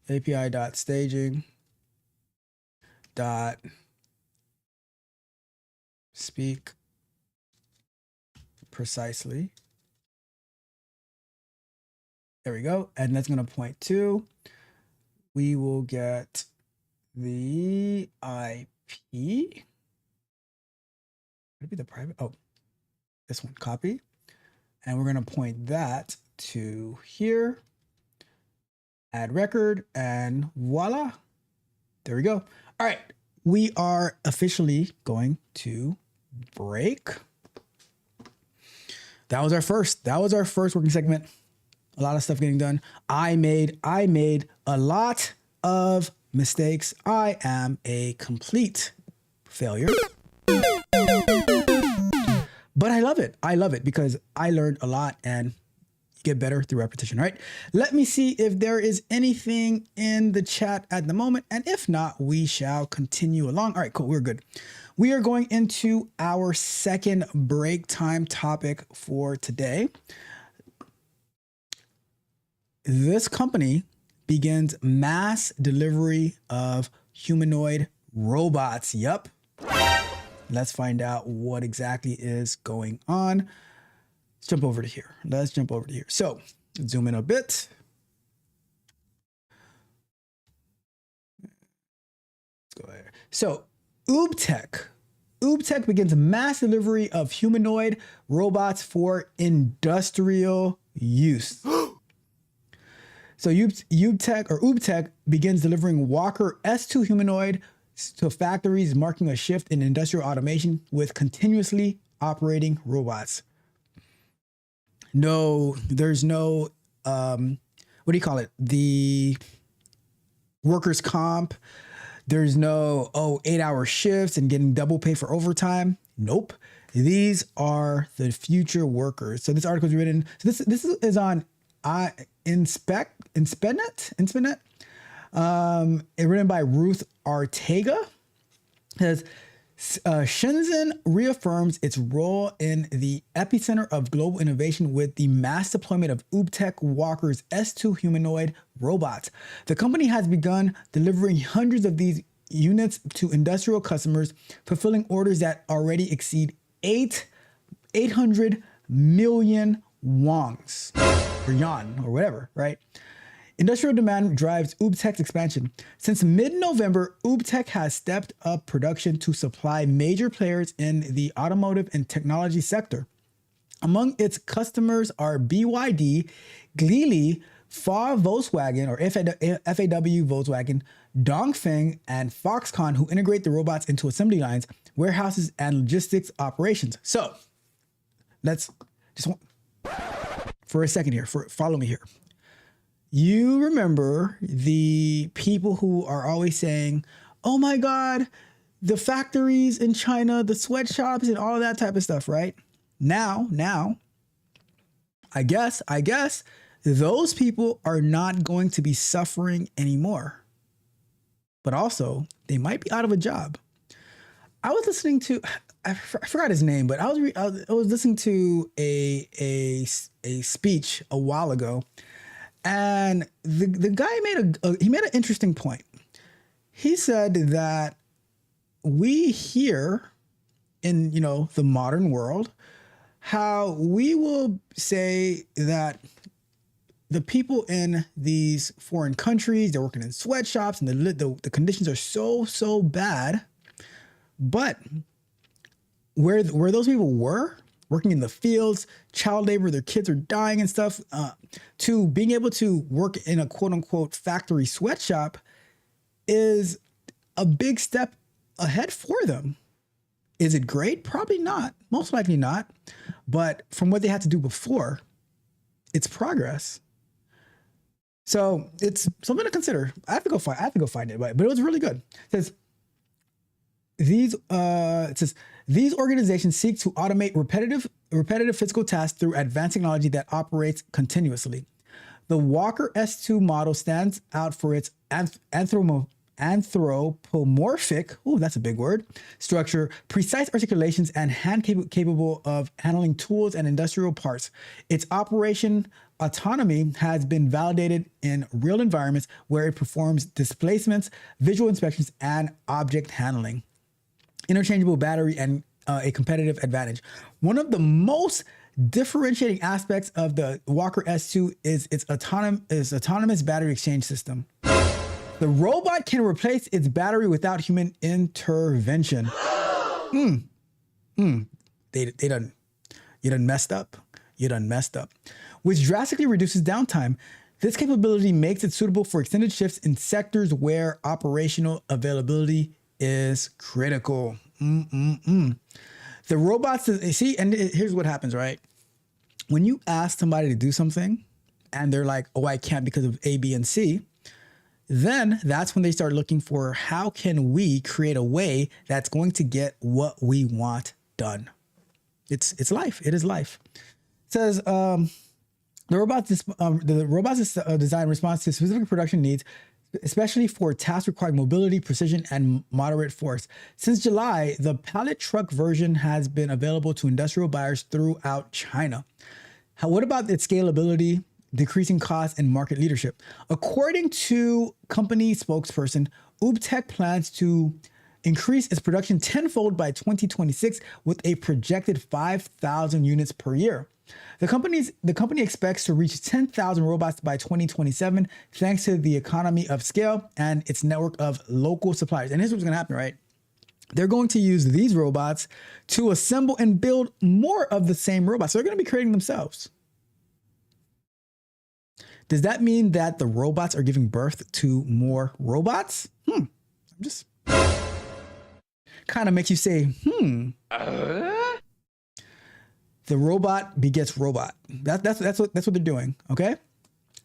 API dot staging dot speak precisely. There we go. And that's going to point to, we will get the IP. Would it be the private? Oh, this one, copy. And we're going to point that to here, add record, and voila. There we go. All right. We are officially going to break. That was our first working segment. A lot of stuff getting done. I made a lot of mistakes. I am a complete failure. But I love it. I love it because I learned a lot and you get better through repetition, right? Let me see if there is anything in the chat at the moment. And if not, we shall continue along. All right, cool. We're good. We are going into our second break time topic for today. This company begins mass delivery of humanoid robots. Yup. Let's find out what exactly is going on. Let's jump over to here. So zoom in a bit. Let's go there. So UBTech begins mass delivery of humanoid robots for industrial use. So UBTech begins delivering Walker S2 humanoid to factories, marking a shift in industrial automation with continuously operating robots. No, there's no, what do you call it? The workers' comp. There's no, 8-hour shifts and getting double pay for overtime. Nope. These are the future workers. So this article is written, so this is on Inspetnet, written by Ruth Ortega. It says, Shenzhen reaffirms its role in the epicenter of global innovation with the mass deployment of UBTech Walker's S2 humanoid robots. The company has begun delivering hundreds of these units to industrial customers, fulfilling orders that already exceed 800 million wongs or yuan or whatever, right? Industrial demand drives UBTech's expansion. Since mid-November, UBTech has stepped up production to supply major players in the automotive and technology sector. Among its customers are BYD, Geely, FAW Volkswagen or FAW Volkswagen, Dongfeng, and Foxconn, who integrate the robots into assembly lines, warehouses, and logistics operations. So let's just for a second here, follow me here. You remember the people who are always saying, oh my God, the factories in China, the sweatshops and all of that type of stuff, right? Now, I guess those people are not going to be suffering anymore. But also, they might be out of a job. I was listening to, I forgot his name, but I was listening to a speech a while ago. And the guy made an interesting point. He said that we here in, the modern world, how we will say that the people in these foreign countries, they're working in sweatshops and the conditions are so bad. But where those people were, working in the fields, child labor, their kids are dying and stuff, to being able to work in a quote unquote factory sweatshop is a big step ahead for them. Is it great? Probably not. Most likely not. But from what they had to do before, it's progress. So it's something to consider. I have to go find it, but it was really good. It says these organizations seek to automate repetitive physical tasks through advanced technology that operates continuously. The Walker S2 model stands out for its anthropomorphic, oh, that's a big word, structure, precise articulations, and capable of handling tools and industrial parts. Its operation autonomy has been validated in real environments where it performs displacements, visual inspections, and object handling. Interchangeable battery and a competitive advantage. One of the most differentiating aspects of the Walker S2 is its autonomous battery exchange system. The robot can replace its battery without human intervention. You done messed up. You done messed up. Which drastically reduces downtime. This capability makes it suitable for extended shifts in sectors where operational availability is critical. The robots, see, and here's what happens, right? When you ask somebody to do something and they're like, oh, I can't because of A, B, and C, then that's when they start looking for how can we create a way that's going to get what we want done. It's life. It is life. It says the robot's design response to specific production needs, especially for tasks requiring mobility, precision, and moderate force. Since July, the pallet truck version has been available to industrial buyers throughout China. What about its scalability, decreasing costs, and market leadership? According to company spokesperson, UBTech plans to increase its production tenfold by 2026 with a projected 5,000 units per year. The company expects to reach 10,000 robots by 2027 thanks to the economy of scale and its network of local suppliers. And here's what's going to happen, right? They're going to use these robots to assemble and build more of the same robots. So they're going to be creating themselves. Does that mean that the robots are giving birth to more robots? I'm just kind of makes you say, The robot begets robot. That's what they're doing. Okay.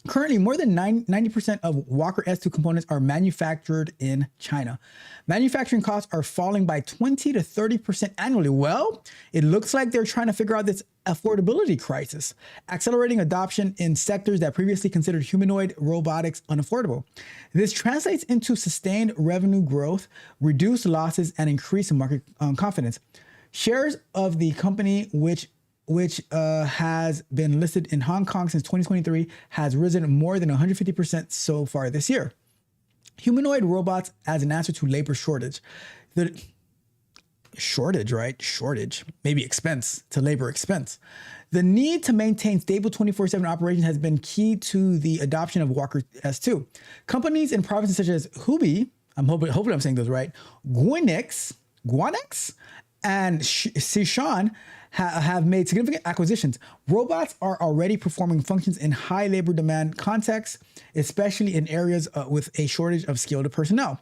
Currently, more than 90% of Walker S2 components are manufactured in China. Manufacturing costs are falling by 20 to 30% annually. Well, it looks like they're trying to figure out this affordability crisis, accelerating adoption in sectors that previously considered humanoid robotics unaffordable. This translates into sustained revenue growth, reduced losses, and increased market confidence. Shares of the company, which has been listed in Hong Kong since 2023, has risen more than 150% so far this year. Humanoid robots as an answer to labor shortage. The shortage, right? Shortage, maybe expense to labor expense. The need to maintain stable 24/7 operations has been key to the adoption of Walker S2. Companies in provinces such as Hubei, hopefully I'm saying those right, Guanex, and Sichuan have made significant acquisitions. Robots are already performing functions in high labor demand contexts, especially in areas with a shortage of skilled personnel.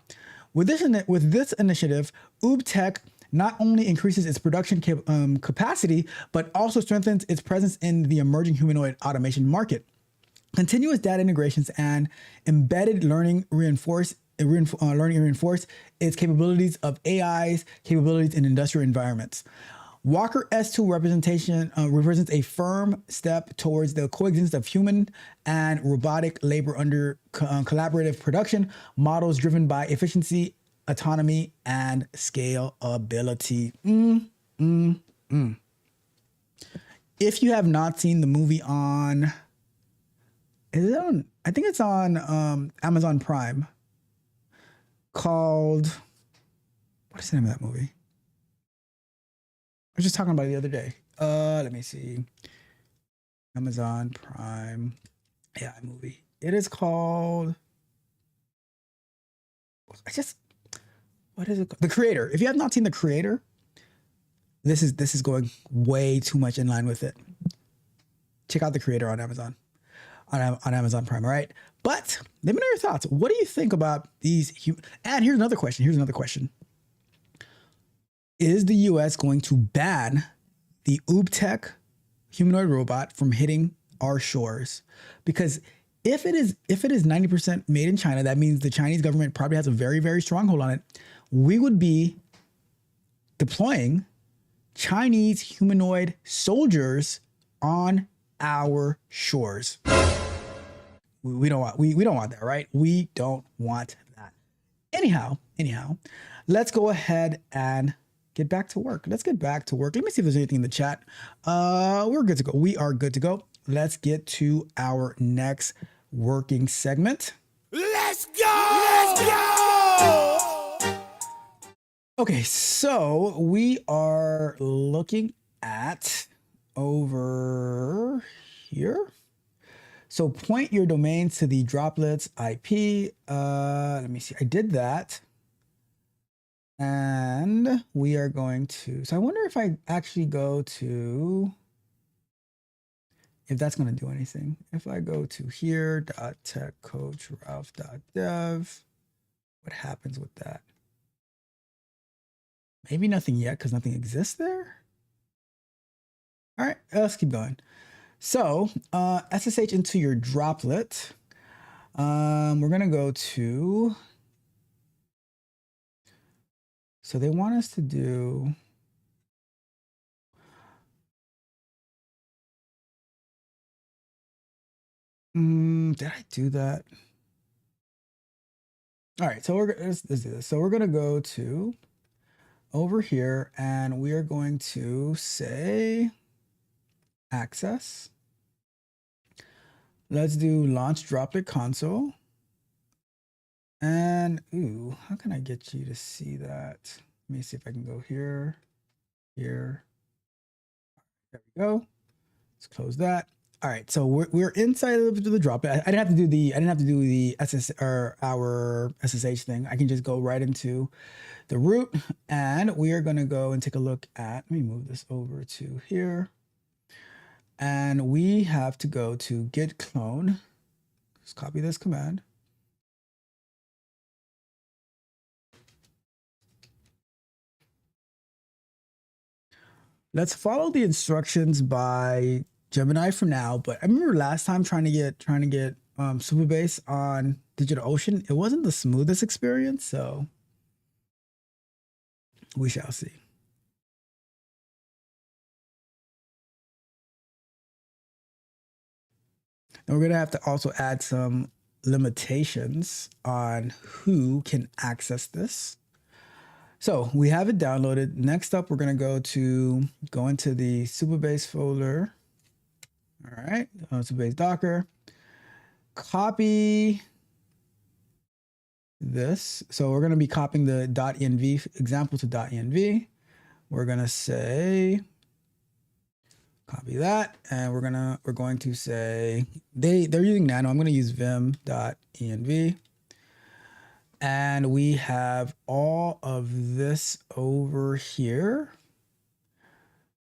With this initiative, UBTech not only increases its production capacity, but also strengthens its presence in the emerging humanoid automation market. Continuous data integrations and embedded learning reinforce its capabilities of AI's capabilities in industrial environments. Walker S2 represents a firm step towards the coexistence of human and robotic labor under collaborative production models driven by efficiency, autonomy, and scalability. If you have not seen the movie I think it's on Amazon Prime, called, what is the name of that movie? I was just talking about it the other day. Let me see. Amazon Prime. Yeah, movie. It is called, what is it called? The Creator. If you have not seen The Creator, this is going way too much in line with it. Check out The Creator on Amazon. On Amazon Prime, all right? But let me know your thoughts. What do you think about these? And here's another question. Is the US going to ban the UBTech humanoid robot from hitting our shores? Because if it is 90% made in China, that means the Chinese government probably has a very, very strong hold on it. We would be deploying Chinese humanoid soldiers on our shores. we don't want we don't want that, right? We don't want that. Anyhow, let's go ahead and get back to work. Let's get back to work. Let me see if there's anything in the chat. We're good to go. We are good to go. Let's get to our next working segment. Let's go! Let's go! Okay, so we are looking at over here. So point your domains to the droplets IP. Let me see. I did that. And we are going to, so I wonder if I actually go to, if that's going to do anything. If I go to here, .techcoachralph.dev, what happens with that? Maybe nothing yet because nothing exists there. All right, let's keep going. So SSH into your droplet. We're going to go to, so they want us to do, did I do that? All right, so let's do this. So we're going to go to over here and we are going to say access. Let's do launch droplet console. And ooh, how can I get you to see that? Let me see if I can go here, here. There we go. Let's close that. All right, so we're inside of the droplet. I didn't have to do the our SSH thing. I can just go right into the root, and we are going to go and take a look at. Let me move this over to here, and we have to go to git clone. Just copy this command. Let's follow the instructions by Gemini for now, but I remember last time trying to get Supabase on DigitalOcean. It wasn't the smoothest experience, so we shall see. And we're gonna have to also add some limitations on who can access this. So we have it downloaded. Next up, we're gonna go into the Supabase folder. All right, Supabase Docker. Copy this. So we're gonna be copying the .env example to .env. We're gonna say copy that, and we're going to say they're using nano. I'm gonna use vim.env. And we have all of this over here.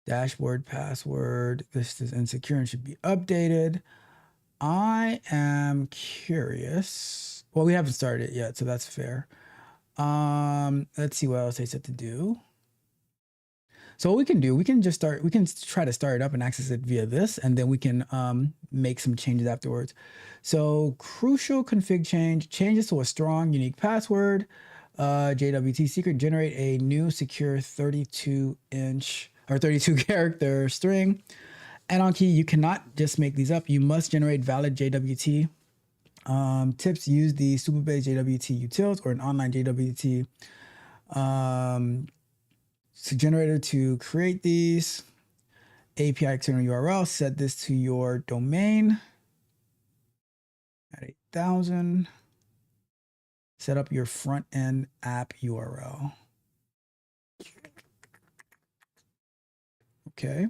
Dashboard password. This is insecure and should be updated. I am curious. Well, we haven't started it yet, so that's fair. Let's see what else they said to do. So what we can do, we can try to start it up and access it via this, and then we can make some changes afterwards. So crucial config changes to a strong, unique password, JWT secret, generate a new secure 32 character string. Add-on key, you cannot just make these up. You must generate valid JWT. Tips, use the Supabase JWT utils or an online JWT generator to create these. API external URL, set this to your domain at 8,000. Set up your front end app URL. Okay.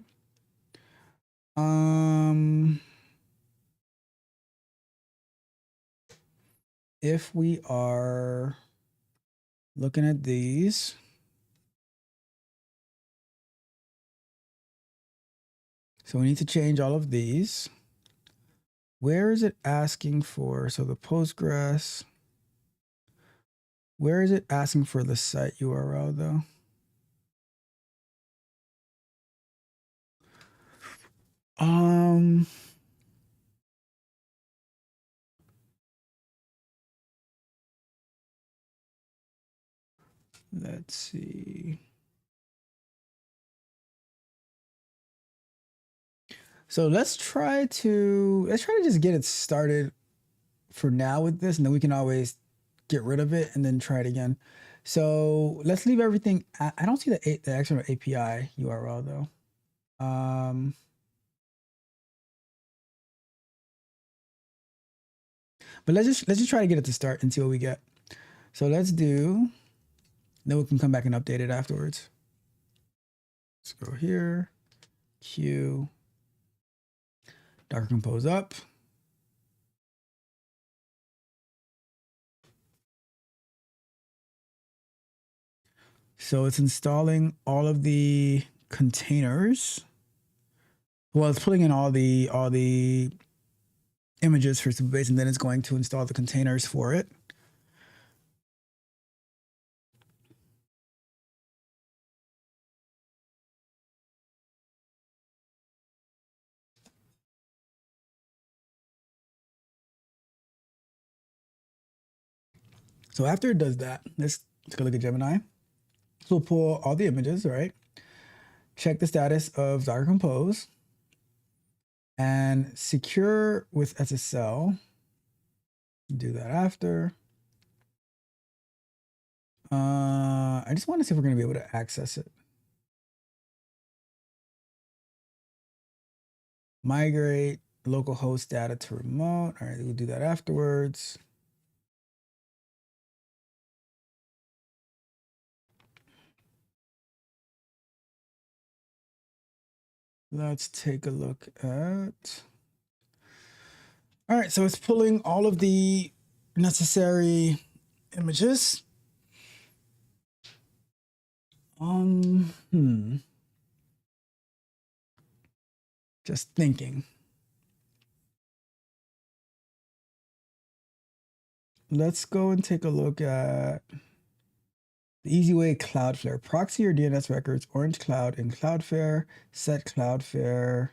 If we are looking at these, so we need to change all of these. Where is it asking for? So the Postgres, where is it asking for the site URL though? Let's see. So let's try to just get it started for now with this, and then we can always get rid of it and then try it again. So let's leave everything. I don't see the external API URL though. But let's just try to get it to start and see what we get. So let's do, then we can come back and update it afterwards. Let's go here, Q, Docker Compose up. So it's installing all of the containers. Well, it's pulling in all the images for Supabase, and then it's going to install the containers for it. So after it does that, let's take a look at Gemini. So we'll pull all the images, right? Check the status of Docker Compose and secure with SSL. Do that after. I just want to see if we're going to be able to access it. Migrate localhost data to remote. All right, we'll do that afterwards. Let's take a look at. All right, so it's pulling all of the necessary images. Just thinking. Let's go and take a look at the easy way Cloudflare. Proxy your DNS records, Orange Cloud in Cloudflare, set Cloudflare.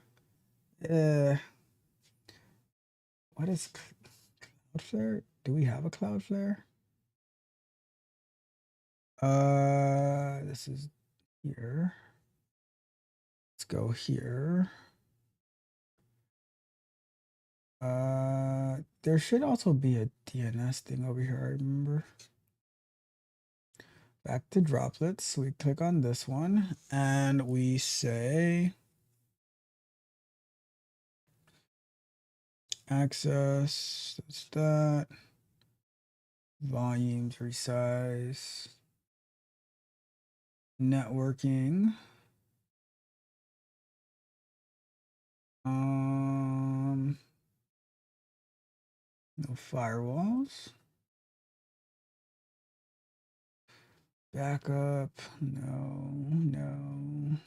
What is Cloudflare? Do we have a Cloudflare? This is here. Let's go here. There should also be a DNS thing over here, I remember. Back to droplets. We click on this one and we say access, that's that. Volumes, resize. Networking. No firewalls. Backup, no.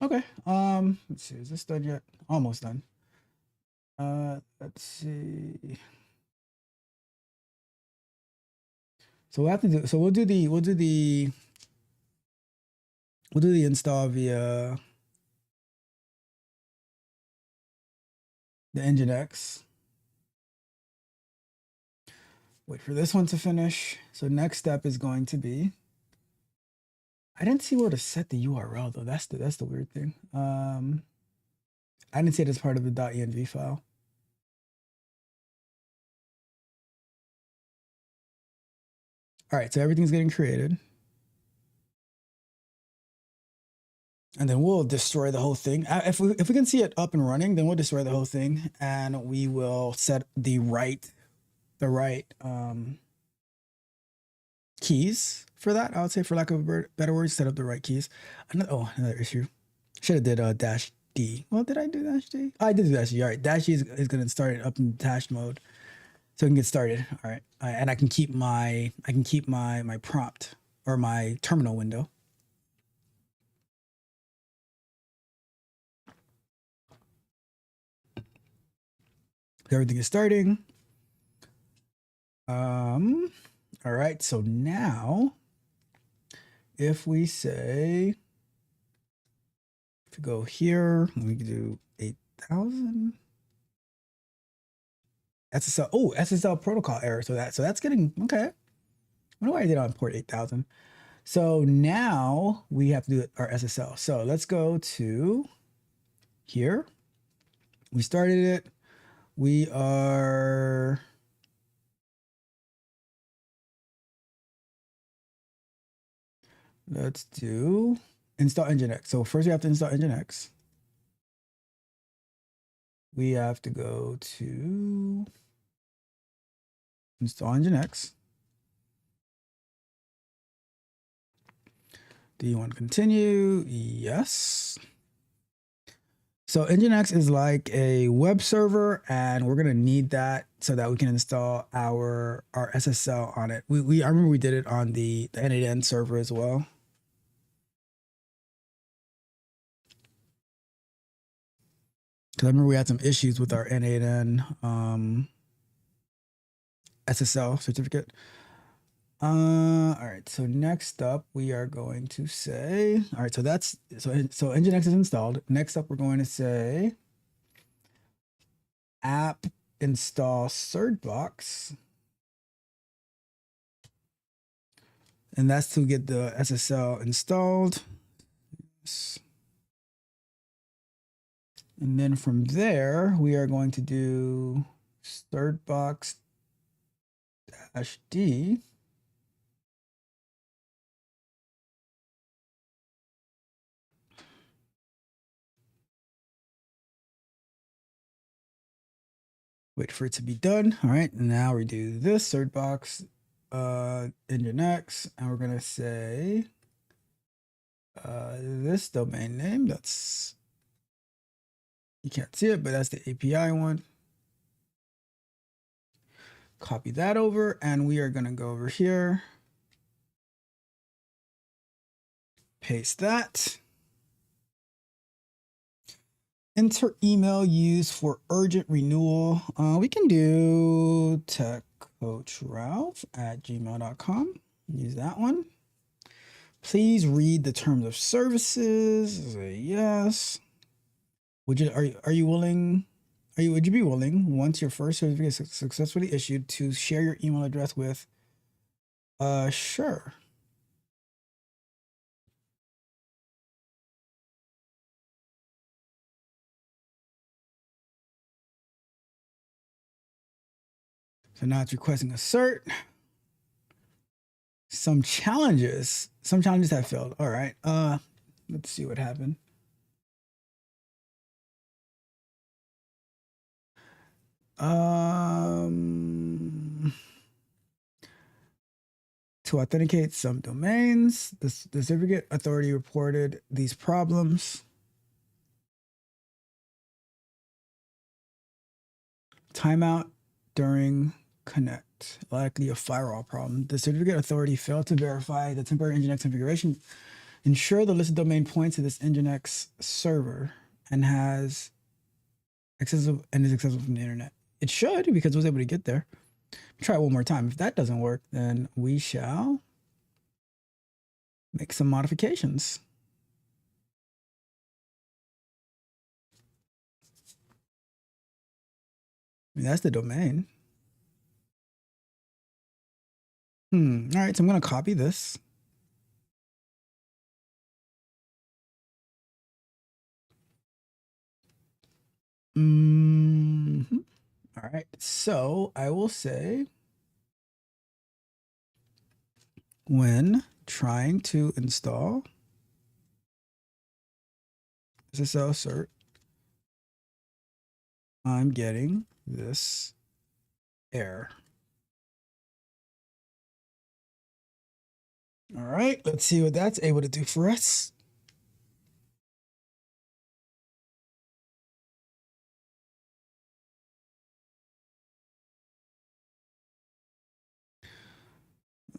Okay, let's see, is this done yet? Almost done. Let's see. So we'll have to do, so we'll do the install via the Nginx. Wait for this one to finish. So next step is going to be, I didn't see where to set the URL though. That's the weird thing. I didn't see it as part of the .env file. All right, so everything's getting created. And then we'll destroy the whole thing. If we can see it up and running, then we'll destroy the whole thing and we will set the right keys for that. I would say, for lack of a better word, set up the right keys. Another issue. Should have did dash D. Well, did I do dash D? Oh, I did do dash D. All right, dash D is going to start it up in dash mode, so we can get started. All right, and I can keep my prompt or my terminal window. Everything is starting. All right, so now if we say, if we go here, we can do 8,000. SSL, oh, SSL protocol error. So that's getting, okay. I wonder why I did on port 8,000. So now we have to do our SSL. So let's go to here. We started it. we are let's do install Nginx. So first we have to install Nginx. We have to go to install Nginx. Do you want to continue? Yes. So Nginx is like a web server, and we're gonna need that so that we can install our SSL on it. I remember we did it on the N8N server as well. Because I remember we had some issues with our N8N SSL certificate. All right, so next up we are going to say, all right, so Nginx is installed. Next up we're going to say app install certbox, and that's to get the SSL installed. And then from there we are going to do certbox -d. Wait for it to be done. All right, now we do this certbox Nginx, and we're gonna say this domain name. That's, you can't see it, but that's the API one. Copy that over, and we are gonna go over here, paste that. Enter email used for urgent renewal. We can do techcoachralph@gmail.com. Use that one. Please read the terms of services. Say yes. Would you be willing, once your first certificate is successfully issued, to share your email address with? Sure. So now it's requesting a cert. Some challenges have failed. All right. Let's see what happened. To authenticate some domains, the certificate authority reported these problems. Timeout during connect, likely a firewall problem. The certificate authority failed to verify the temporary Nginx configuration. Ensure the listed domain points to this Nginx server and is accessible from the internet. It should, because it was able to get there. Try it one more time. If that doesn't work, then we shall make some modifications. I mean, that's the domain. All right, so I'm going to copy this. All right, so I will say, when trying to install SSL cert, I'm getting this error. All right, let's see what that's able to do for us.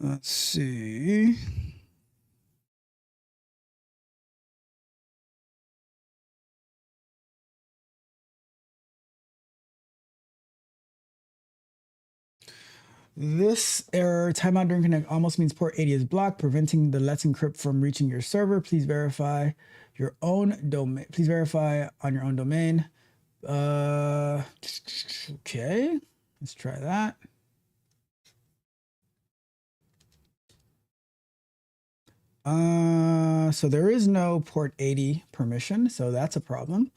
Let's see. This error, timeout during connect, almost means port 80 is blocked, preventing the Let's Encrypt from reaching your server. Please verify your own domain. Please verify on your own domain. Okay, let's try that. So there is no port 80 permission, so that's a problem.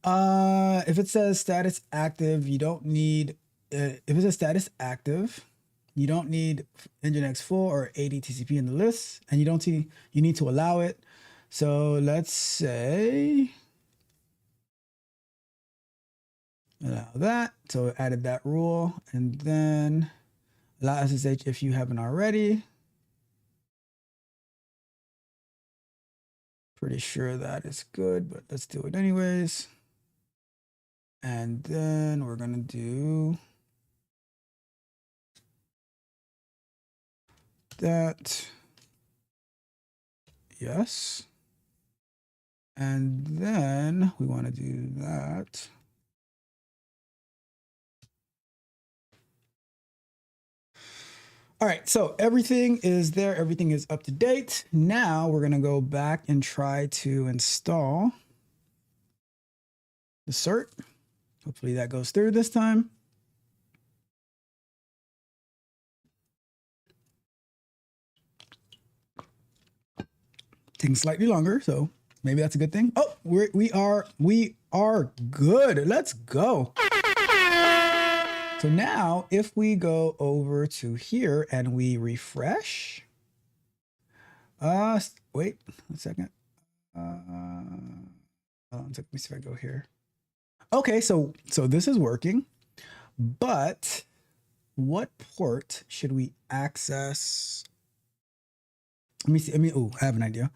If it says status active, you don't need, if it says status active, you don't need Nginx full or 80 TCP in the list, and you need to allow it. So let's say, allow that. So added that rule, and then allow SSH if you haven't already. Pretty sure that is good, but let's do it anyways. And then we're gonna do that. Yes. And then we want to do that. All right, so everything is there. Everything is up to date. Now we're going to go back and try to install the cert. Hopefully that goes through this time. Taking slightly longer, so maybe that's a good thing. Oh, we are good. Let's go. So now if we go over to here and we refresh, wait a second. Let me see if I go here. Okay, so this is working, but what port should we access? Let me see. Oh, I have an idea.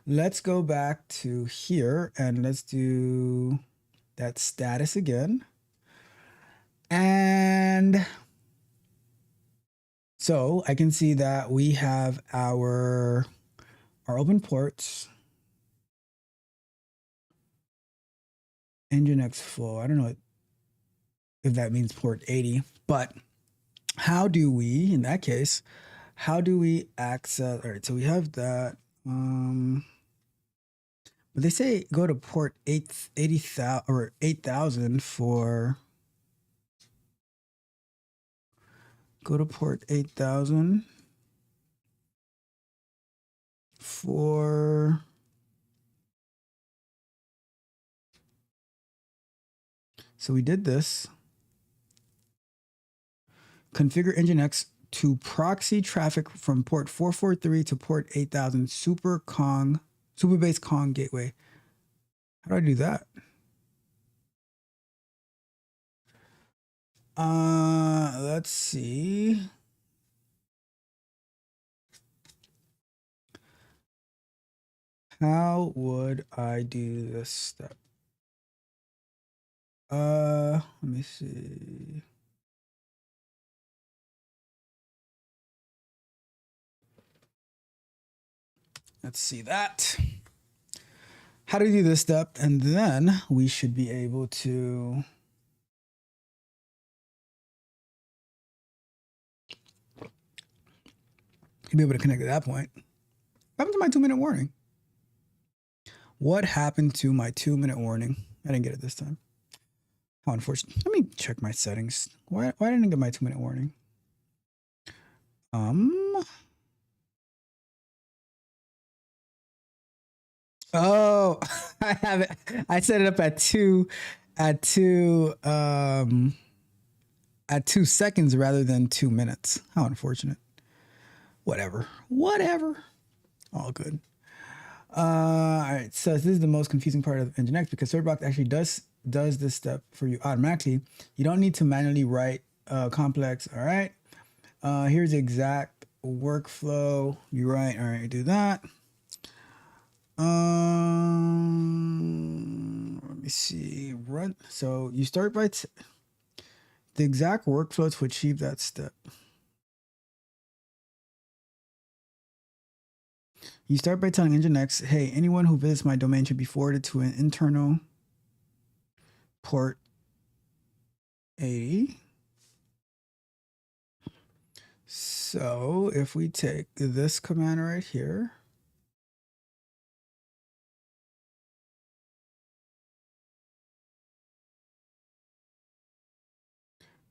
Let's go back to here and let's do that status again. And so I can see that we have our open ports. Nginx full. I don't know if that means port 80, but how do we, in that case, how do we access? All right, so we have that. But they say go to port 80,000 or 8,000 for. Go to port 8,000 for. So we did this. Configure Nginx to proxy traffic from port 443 to port 8000 Supabase Kong gateway. How do I do that? Let's see. How would I do this step? Let me see. Let's see that. How do we do this step? And then we should be able to be able to connect at that point. What happened to my 2-minute warning? What happened to my 2-minute warning? I didn't get it this time. How unfortunate. Let me check my settings. Why didn't I get my 2-minute warning? Oh, I have it. I set it up at 2 seconds rather than 2 minutes. How unfortunate. Whatever. All good. All right. So this is the most confusing part of Nginx because Certbox actually does this step for you automatically. You don't need to manually write complex. All right. Here's the exact workflow. You write. All right. You do that. Let me see. Run. So you start by the exact workflow to achieve that step. You start by telling Nginx, hey, anyone who visits my domain should be forwarded to an internal port 80. So if we take this command right here,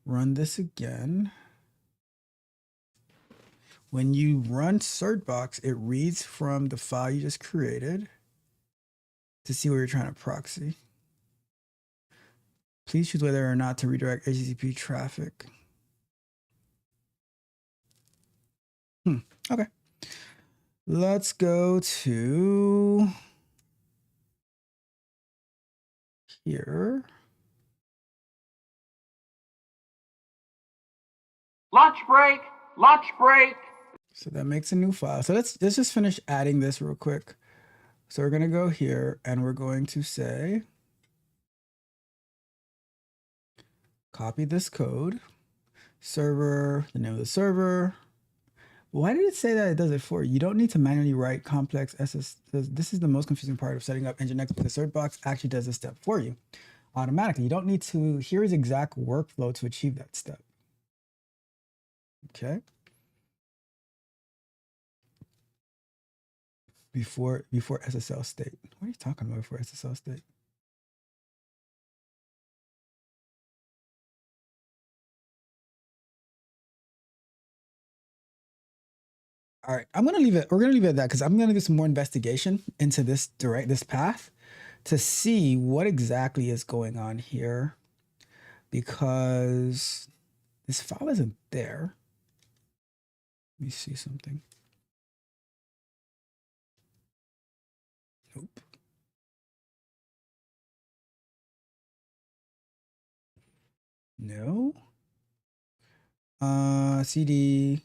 run this again. When you run Certbox, it reads from the file you just created to see what you're trying to proxy. Please choose whether or not to redirect HTTP traffic. Okay. Let's go to here. Lunch break, lunch break. So that makes a new file. So let's just finish adding this real quick. So we're going to go here and we're going to say, copy this code, server, the name of the server. Why did it say that it does it for you? You don't need to manually write complex SS. This is the most confusing part of setting up Nginx, because the search box actually does this step for you automatically. You don't need to, here is exact workflow to achieve that step. Okay. Before SSL state. What are you talking about before SSL state? All right, I'm gonna leave it. We're gonna leave it at that because I'm gonna do some more investigation into this path to see what exactly is going on here, because this file isn't there. Let me see something. Nope. No. CD,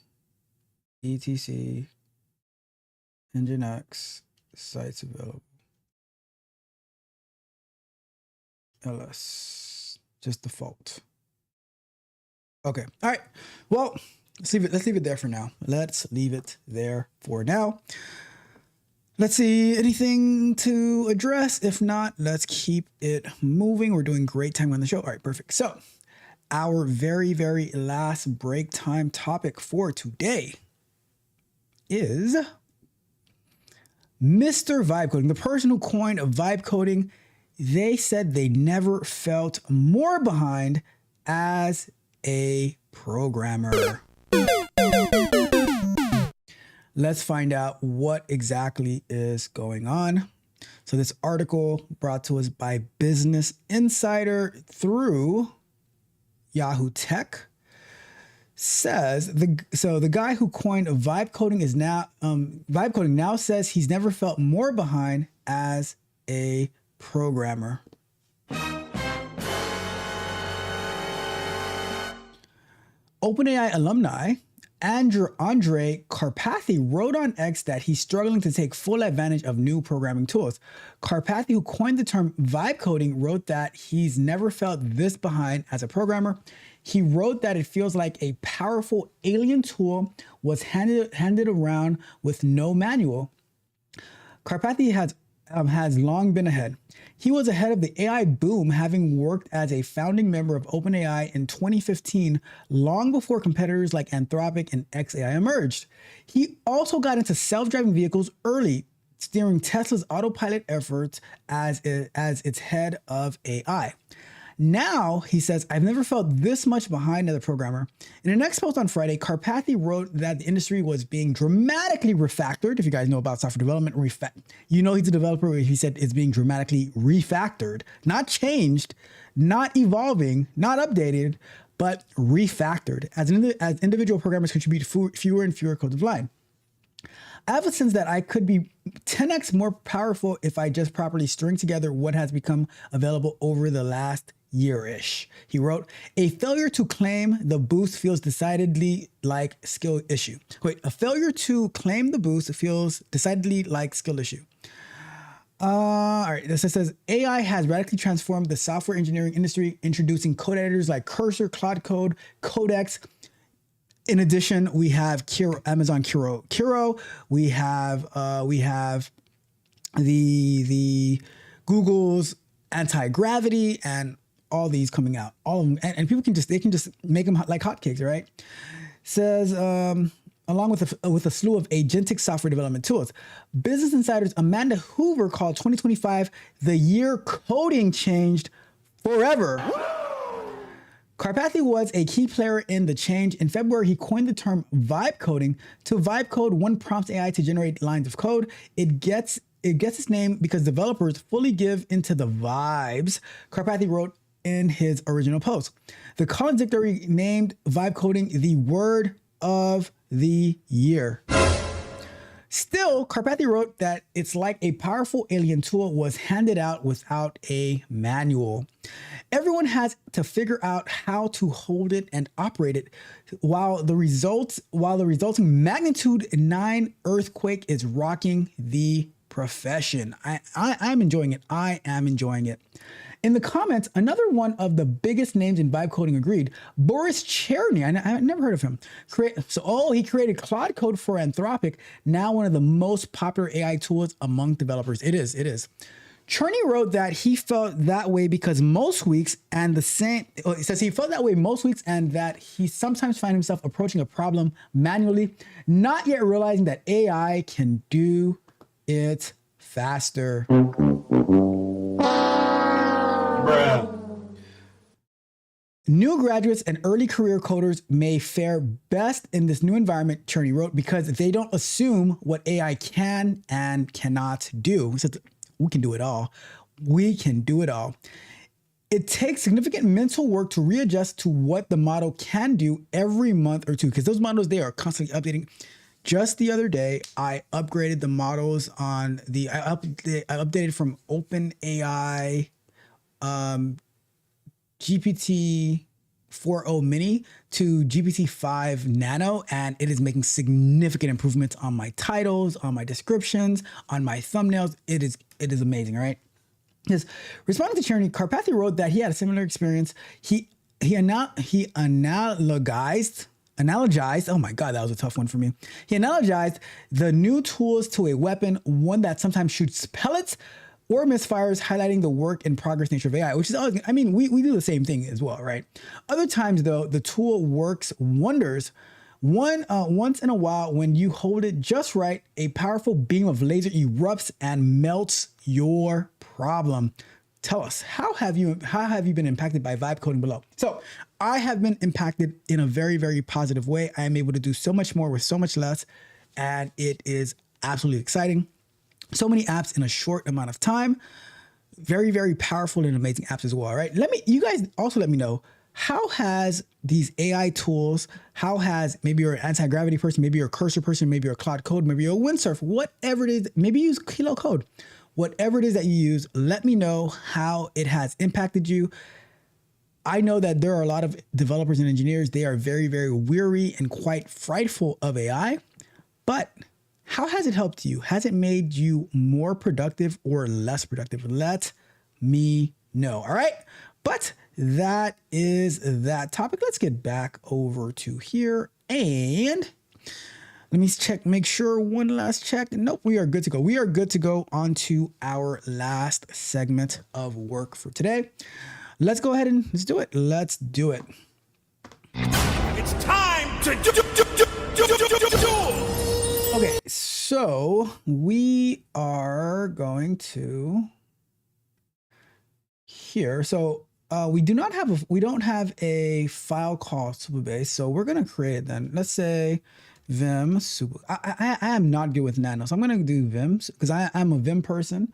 etc, Nginx, sites available, ls, just default. Okay. All right. Well, let's leave it there for now. Let's leave it there for now. Let's see, anything to address? If not, let's keep it moving. We're doing great time on the show. All right, perfect. So our very, very last break time topic for today is Mr. Vibe Coding. The person who coined vibe coding, they said they never felt more behind as a programmer. Let's find out what exactly is going on. So this article brought to us by Business Insider through Yahoo Tech says the guy who coined vibe coding is now vibe coding now says he's never felt more behind as a programmer. OpenAI alumni Andre Karpathy wrote on X that he's struggling to take full advantage of new programming tools. Karpathy, who coined the term vibe coding, wrote that he's never felt this behind as a programmer. He wrote that it feels like a powerful alien tool was handed around with no manual. Karpathy has long been ahead. He was ahead of the AI boom, having worked as a founding member of OpenAI in 2015, long before competitors like Anthropic and xAI emerged. He also got into self-driving vehicles early, steering Tesla's autopilot efforts as its head of AI. Now, he says, I've never felt this much behind as a programmer. In an X post on Friday, Karpathy wrote that the industry was being dramatically refactored. If you guys know about software development, you know he's a developer. He said it's being dramatically refactored, not changed, not evolving, not updated, but refactored. As individual programmers contribute fewer and fewer codes of line. I have a sense that I could be 10x more powerful if I just properly string together what has become available over the last year-ish. He wrote, a failure to claim the boost feels decidedly like skill issue. A failure to claim the boost feels decidedly like skill issue. All right, this says AI has radically transformed the software engineering industry, introducing code editors like Cursor, Claude Code, Codex. In addition, we have Amazon Kiro. We have the Google's anti-gravity and all these coming out. All of them, and people can just make them like hotcakes, right? Says along with a slew of agentic software development tools. Business Insider's Amanda Hoover called 2025 the year coding changed forever. Karpathy was a key player in the change. In February, he coined the term vibe coding. To vibe code, one prompts AI to generate lines of code. It gets its name because developers fully give into the vibes. Karpathy wrote in his original post. The college dictionary named vibe coding the word of the year. Still, Karpathy wrote that it's like a powerful alien tool was handed out without a manual. Everyone has to figure out how to hold it and operate it while the resulting magnitude 9 earthquake is rocking the profession. I'm enjoying it. I am enjoying it. In the comments, another one of the biggest names in vibe coding agreed. Boris Cherny, I never heard of him. He created Claude Code for Anthropic, now one of the most popular AI tools among developers. It is. Cherny wrote that he felt that way because most weeks and the same, he says he felt that way most weeks and that he sometimes finds himself approaching a problem manually, not yet realizing that AI can do it faster. New graduates and early career coders may fare best in this new environment, Cherny wrote, because they don't assume what AI can and cannot do. He said, we can do it all. We can do it all. It takes significant mental work to readjust to what the model can do every month or two, because those models, they are constantly updating. Just the other day, I upgraded the models on the, I updated from OpenAI GPT 4o mini to GPT 5 nano, and it is making significant improvements on my titles, on my descriptions, on my thumbnails. It is amazing, right? Because responding to Cherny, Karpathy wrote that he had a similar experience. He analogized. Oh my God, that was a tough one for me. He analogized the new tools to a weapon, one that sometimes shoots pellets or misfires, highlighting the work in progress nature of AI, which is, I mean, we do the same thing as well, right? Other times though, the tool works wonders. Once in a while, when you hold it just right, a powerful beam of laser erupts and melts your problem. Tell us, how have you been impacted by vibe coding below? So I have been impacted in a very, very positive way. I am able to do so much more with so much less, and it is absolutely exciting. So many apps in a short amount of time. Very, very powerful and amazing apps as well, right? You guys also let me know, how has these AI tools, how has, maybe you're an anti-gravity person, maybe you're a cursor person, maybe you're a Claude Code, maybe you're a windsurf, whatever it is, maybe you use Kilo Code, whatever it is that you use, let me know how it has impacted you. I know that there are a lot of developers and engineers, they are very, very weary and quite frightful of AI, but how has it helped you? Has it made you more productive or less productive? Let me know. All right. But that is that topic. Let's get back over to here and let me check, make sure one last check. Nope, we are good to go. We are good to go on to our last segment of work for today. Let's go ahead and let's do it. Let's do it. It's time to do. Okay, so we are going to here. So we don't have a file called Supabase. So we're gonna create then. Let's say Vim Super. I am not good with Nano, so I'm gonna do Vim because I'm a Vim person.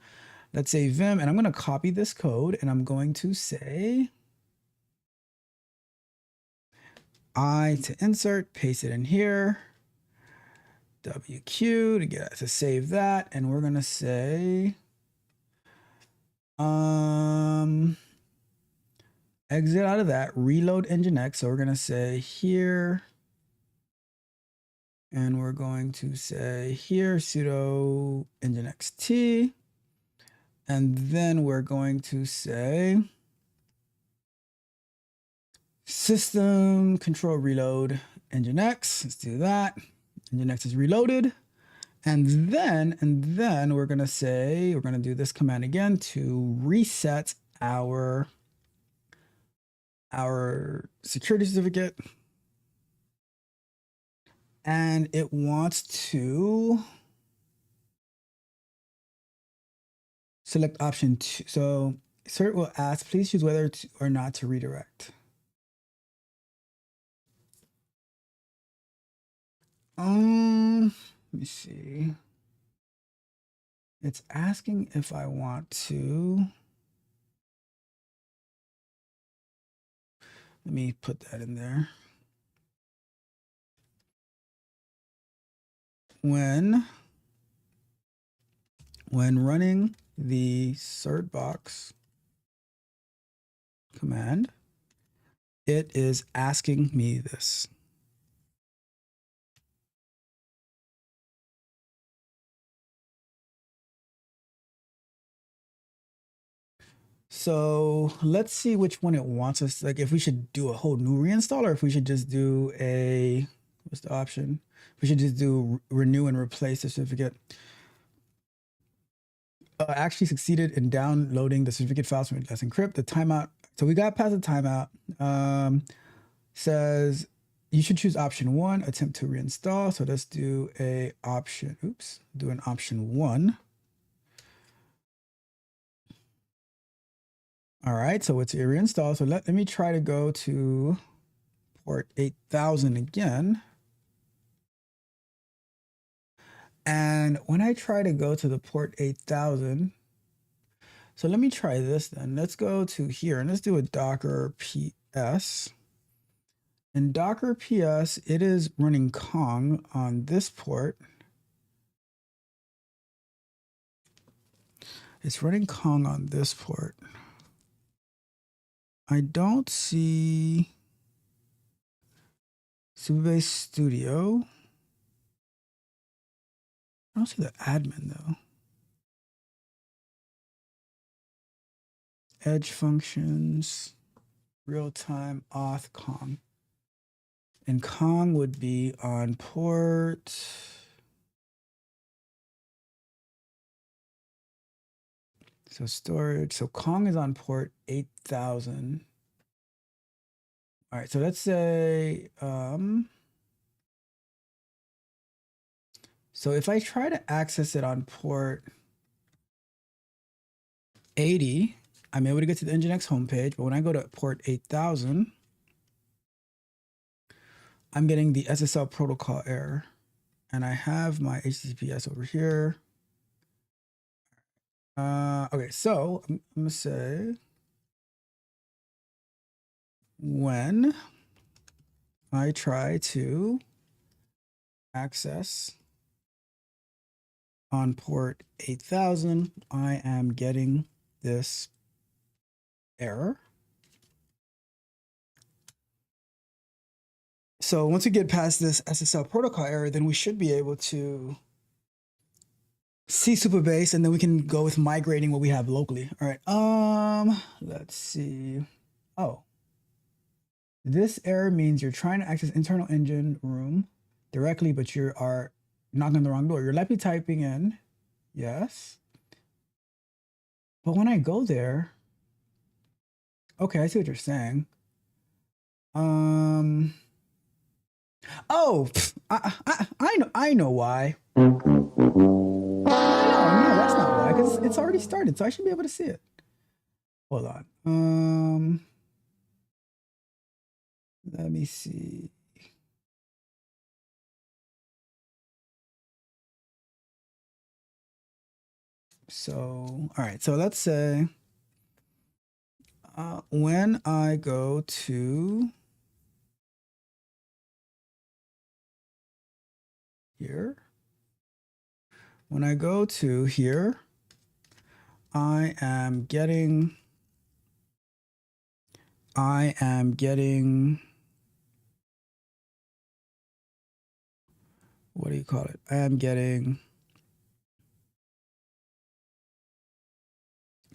Let's say Vim, and I'm gonna copy this code, and I'm going to say I to insert, paste it in here. WQ to save that, and we're gonna say exit out of that, reload Nginx. So we're gonna say here, and we're going to say here sudo nginx, and then we're going to say system control reload Nginx. Let's do that. Nginx is reloaded, and then we're gonna say, we're gonna do this command again to reset our security certificate, and it wants to select option 2. So cert will ask, please choose whether or not to redirect. Let me see. It's asking if I want to. Let me put that in there. When running the certbox command, it is asking me this. So let's see which one it wants us, like if we should do a whole new reinstall or if we should just do a, what's the option? We should just do renew and replace the certificate. Actually succeeded in downloading the certificate files from Let's Encrypt. The timeout. So we got past the timeout. Says you should choose option 1, attempt to reinstall. So let's do a option. Oops, do an option 1. All right, so it's a reinstall. So let me try to go to port 8000 again. And when I try to go to the port 8000, so let me try this then. Let's go to here and let's do a Docker PS. In Docker PS, it is running Kong on this port. It's running Kong on this port. I don't see Supabase Studio. I don't see the admin though. Edge functions, real-time auth Kong. And Kong would be on port. So storage, so Kong is on port 8000. All right, so let's say, so if I try to access it on port 80, I'm able to get to the Nginx homepage, but when I go to port 8000, I'm getting the SSL protocol error. And I have my HTTPS over here. Okay, so I'm gonna say when I try to access on port 8000, I am getting this error. So once we get past this SSL protocol error, then we should be able to see Supabase, and then we can go with migrating what we have locally. All right. Let's see. Oh, this error means you're trying to access internal engine room directly, but you are knocking on the wrong door. You're likely typing in yes. But when I go there, okay, I see what you're saying. Oh, I know why. No, that's not why, because it's already started, so I should be able to see it. Hold on. Let me see. So, all right, so let's say when I go to here, when I go to here, I am getting, what do you call it? I am getting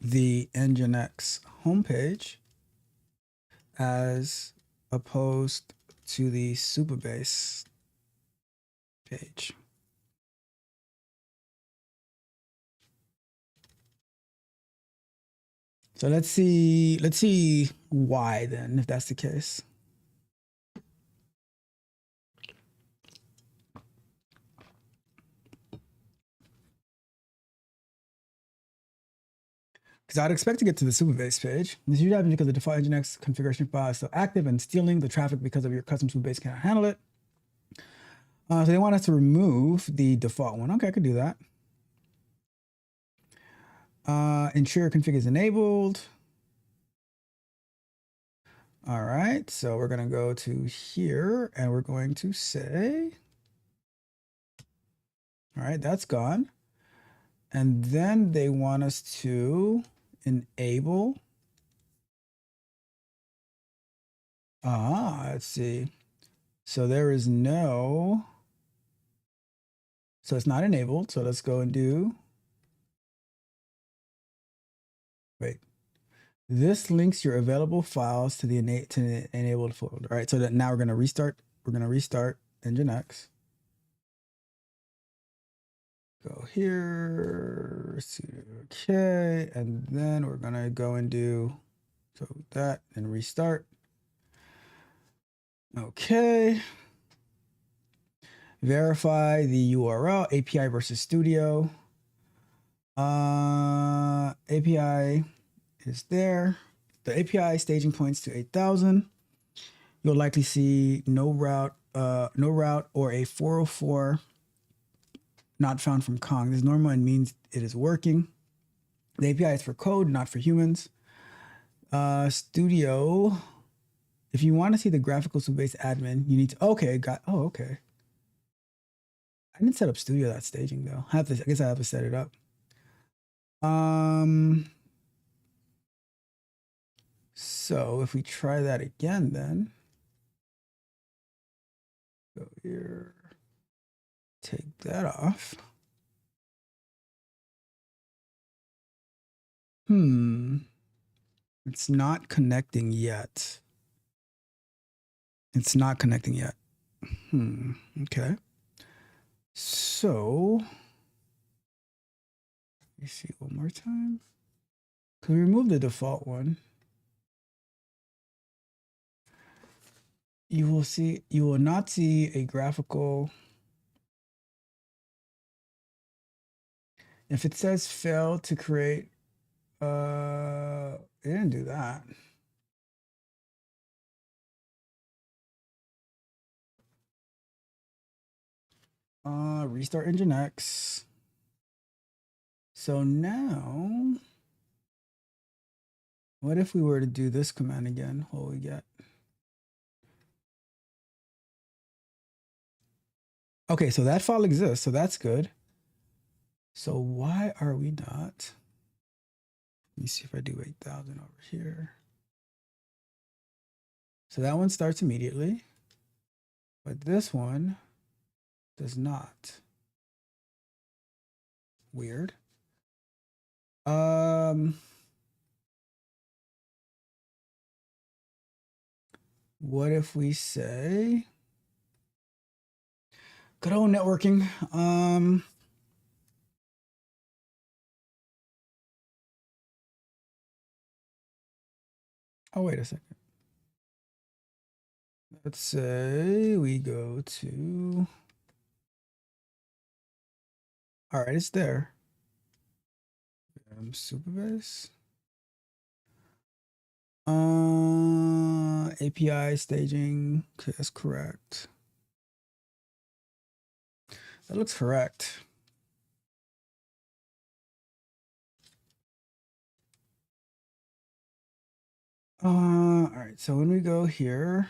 the Nginx homepage as opposed to the Supabase page. So let's see why then, if that's the case. Because I'd expect to get to the Supabase page. This usually happens because the default Nginx configuration file is still active and stealing the traffic because of your custom Supabase cannot handle it. So they want us to remove the default one. Okay, I could do that. Ensure config is enabled. All right, so we're going to go to here and we're going to say, all right, that's gone. And then they want us to enable. Let's see. So there is no, so it's not enabled. So let's go and do, wait. This links your available files to the enabled folder. All right, so that now we're going to restart. We're going to restart Nginx. Go here, okay, and then we're going to go and do so that and restart. Okay. Verify the URL, API versus Studio. API is there. The API staging points to 8,000. You'll likely see no route or a 404 not found from Kong. This is normal and means it is working. The API is for code, not for humans. Studio. If you want to see the graphical Supabase admin, you need to. Okay, okay. I didn't set up Studio.staging though. I guess I have to set it up. So if we try that again, then go here, take that off. It's not connecting yet. It's not connecting yet. Okay. So let me see one more time. Because we removed the default one. You will not see a graphical. If it says fail to create, it didn't do that. Restart Nginx. So now, what if we were to do this command again? What will we get? Okay, so that file exists, so that's good. So why are we not? Let me see if I do 8,000 over here. So that one starts immediately, but this one does not. Weird. What if we say, good old networking. Oh, wait a second. Let's say we go to, all right, it's there. Supabase. API staging, okay, that's correct. That looks correct. All right, so when we go here,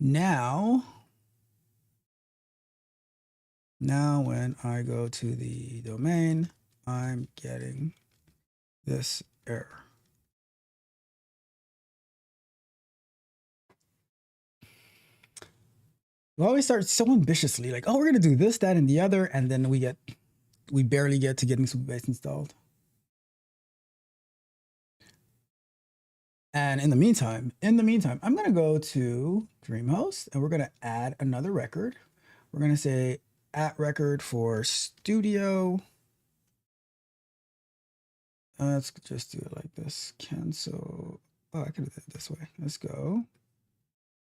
now when I go to the domain, I'm getting this error. We always start so ambitiously, like, oh, we're gonna do this, that, and the other, and then we barely get to getting Supabase installed. And in the meantime, I'm gonna go to DreamHost and we're gonna add another record. We're gonna say @record for studio. Let's just do it like this. Cancel. Oh, I could have done it this way. Let's go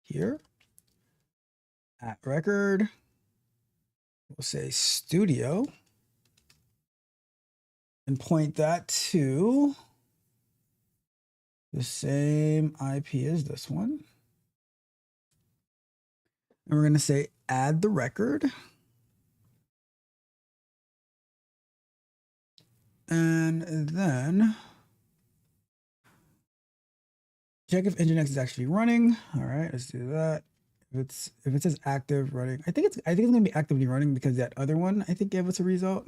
here. @record. We'll say studio and point that to the same IP as this one. And we're going to say add the record. And then check if Nginx is actually running. All right, let's do that. If it says active running, I think it's gonna be actively running because that other one I think gave us a result.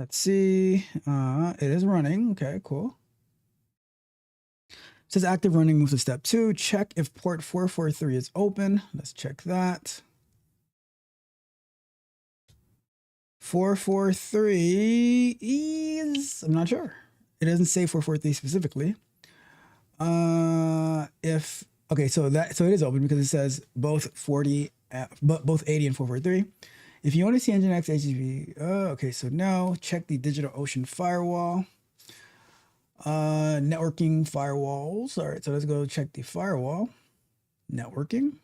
Let's see. It is running. Okay, cool. It says active running, move to step 2. Check if port 443 is open. Let's check that. 443 is, I'm not sure. It doesn't say 443 specifically. Okay, so it is open because it says both 80 and 443. If you want to see Nginx HTTP, okay, so now check the DigitalOcean firewall. Networking firewalls. All right, so let's go check the firewall. Networking.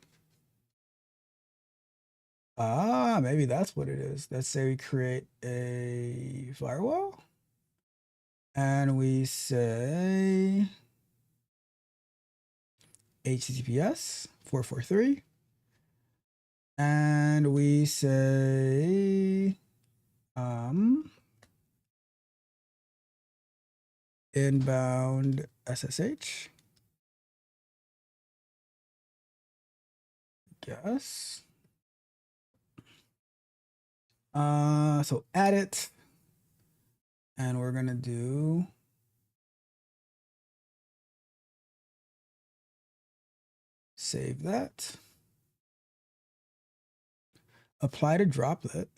Maybe that's what it is. Let's say we create a firewall and we say HTTPS 443 and we say inbound SSH. Yes. So add it, and we're gonna do save that. Apply to droplet.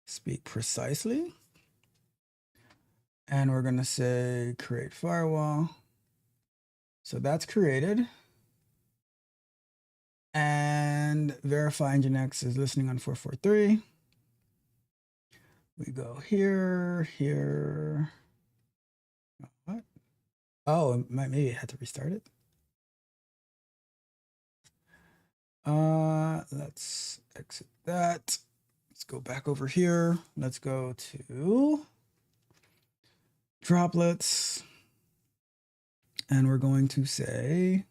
Speak precisely. And we're gonna say create firewall. So that's created. And verify Nginx is listening on 443. We go here. What? Oh, maybe I had to restart it. Let's exit that. Let's go back over here. Let's go to droplets. And we're going to say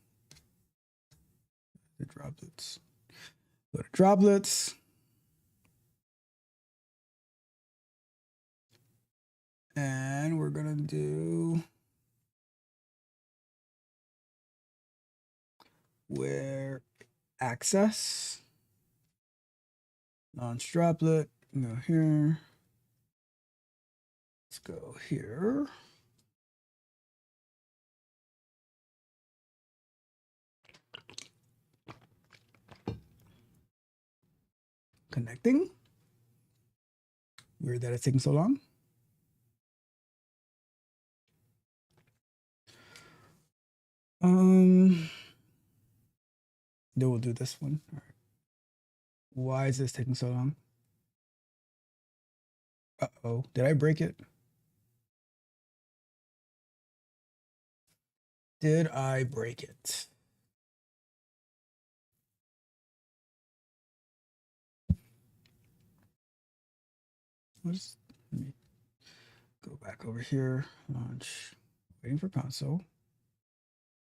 the droplets. Go to droplets. And we're going to do where access. Launch droplet. Go here. Let's go here. Connecting. Weird that it's taking so long. Then we'll do this one. All right. Why is this taking so long? Uh-oh, did I break it? Did I break it? Let me go back over here, launch, waiting for console.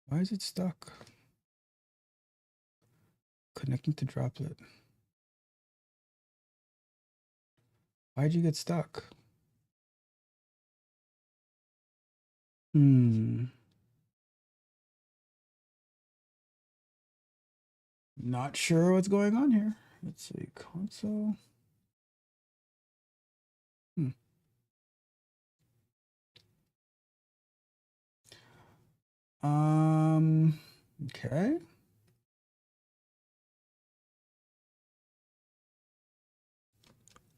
Why is it stuck? Connecting to droplet. Why'd you get stuck? Not sure what's going on here. Let's see, console. Okay.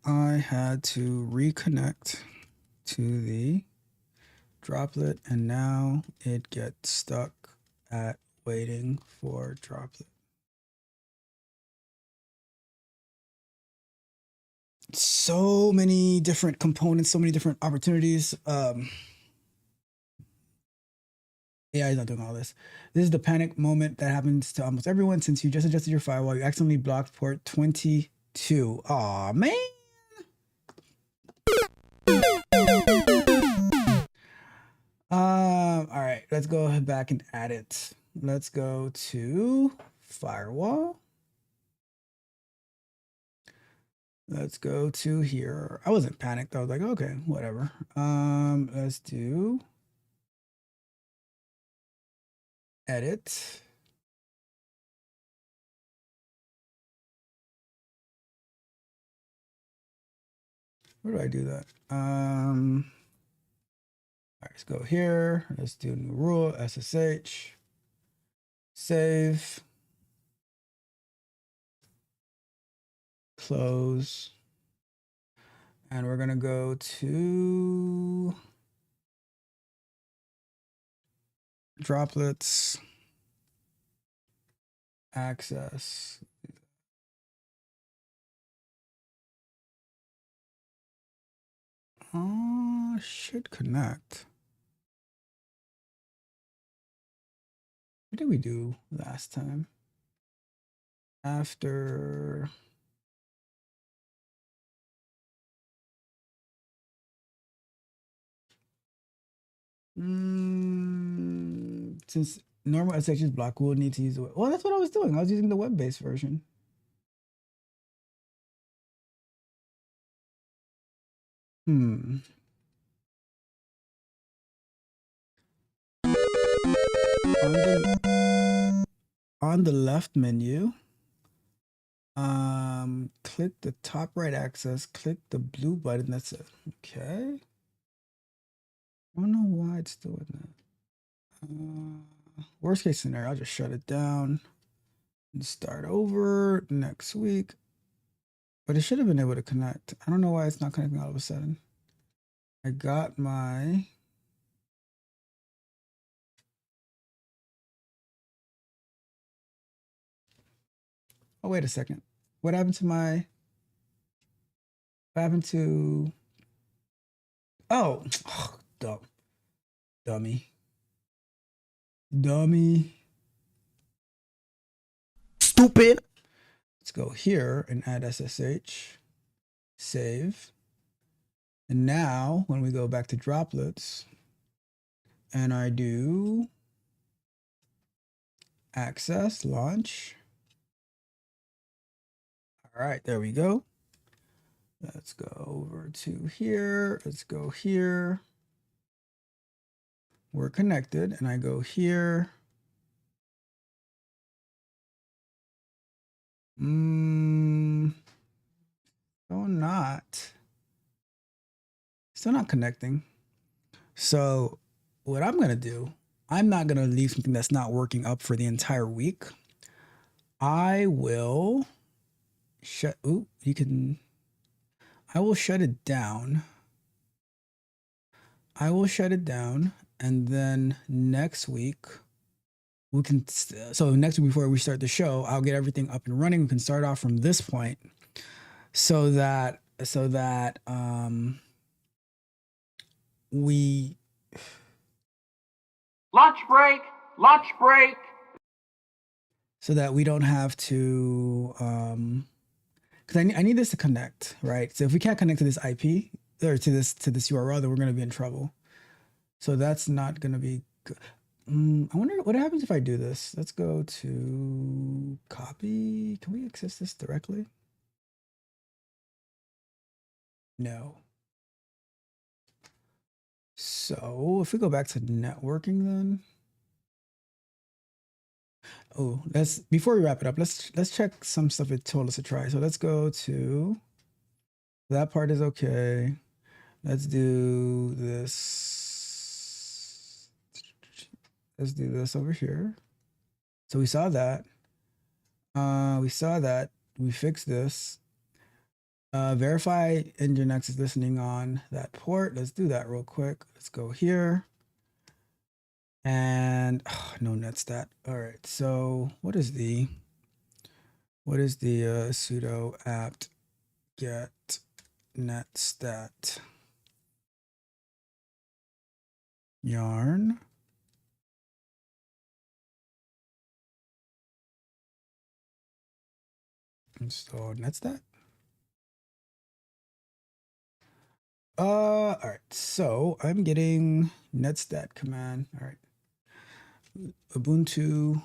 I had to reconnect to the droplet, and now it gets stuck at waiting for droplet. So many different components, so many different opportunities. AI is not doing all this. This is the panic moment that happens to almost everyone. Since you just adjusted your firewall, you accidentally blocked port 22. Aw, man. All right, let's go back and add it. Let's go to firewall. Let's go to here. I wasn't panicked. I was like, okay, whatever. Let's do edit. Where do I do that? All right, let's go here. Let's do new rule, SSH, save, close. And we're gonna go to droplets, access. Should connect. What did we do last time? After since normal SSH is blocked, we'll need to use the web. Well, that's what I was doing. I was using the web-based version. On the left menu, click the top right access, click the blue button. That's it. Okay. I don't know why it's doing that. Worst case scenario, I'll just shut it down and start over next week. But it should have been able to connect. I don't know why it's not connecting all of a sudden. I got my oh, wait a second. What happened to my what happened to oh, dummy. Stupid. Let's go here and add SSH, save. And now when we go back to droplets and I do access, launch. All right, there we go. Let's go over to here. Let's go here. We're connected and I go here. Still not connecting. So what I'm gonna do, I'm not gonna leave something that's not working up for the entire week. I will shut, I will shut it down. And then next week, next week before we start the show, I'll get everything up and running. We can start off from this point so that we Lunch break. so that we don't have to because I need this to connect, right? So if we can't connect to this IP or to this URL, then we're going to be in trouble. So that's not going to be good. I wonder what happens if I do this. Let's go to copy. Can we access this directly? No. So if we go back to networking then. Oh, before we wrap it up, let's check some stuff it told us to try. So let's go to that part is okay. Let's do this. Let's do this over here. So we saw that. We fixed this. Verify Nginx is listening on that port. Let's do that real quick. Let's go here. And no netstat. All right. So what is the sudo apt get netstat yarn? Install netstat. All right. So I'm getting netstat command. All right. Ubuntu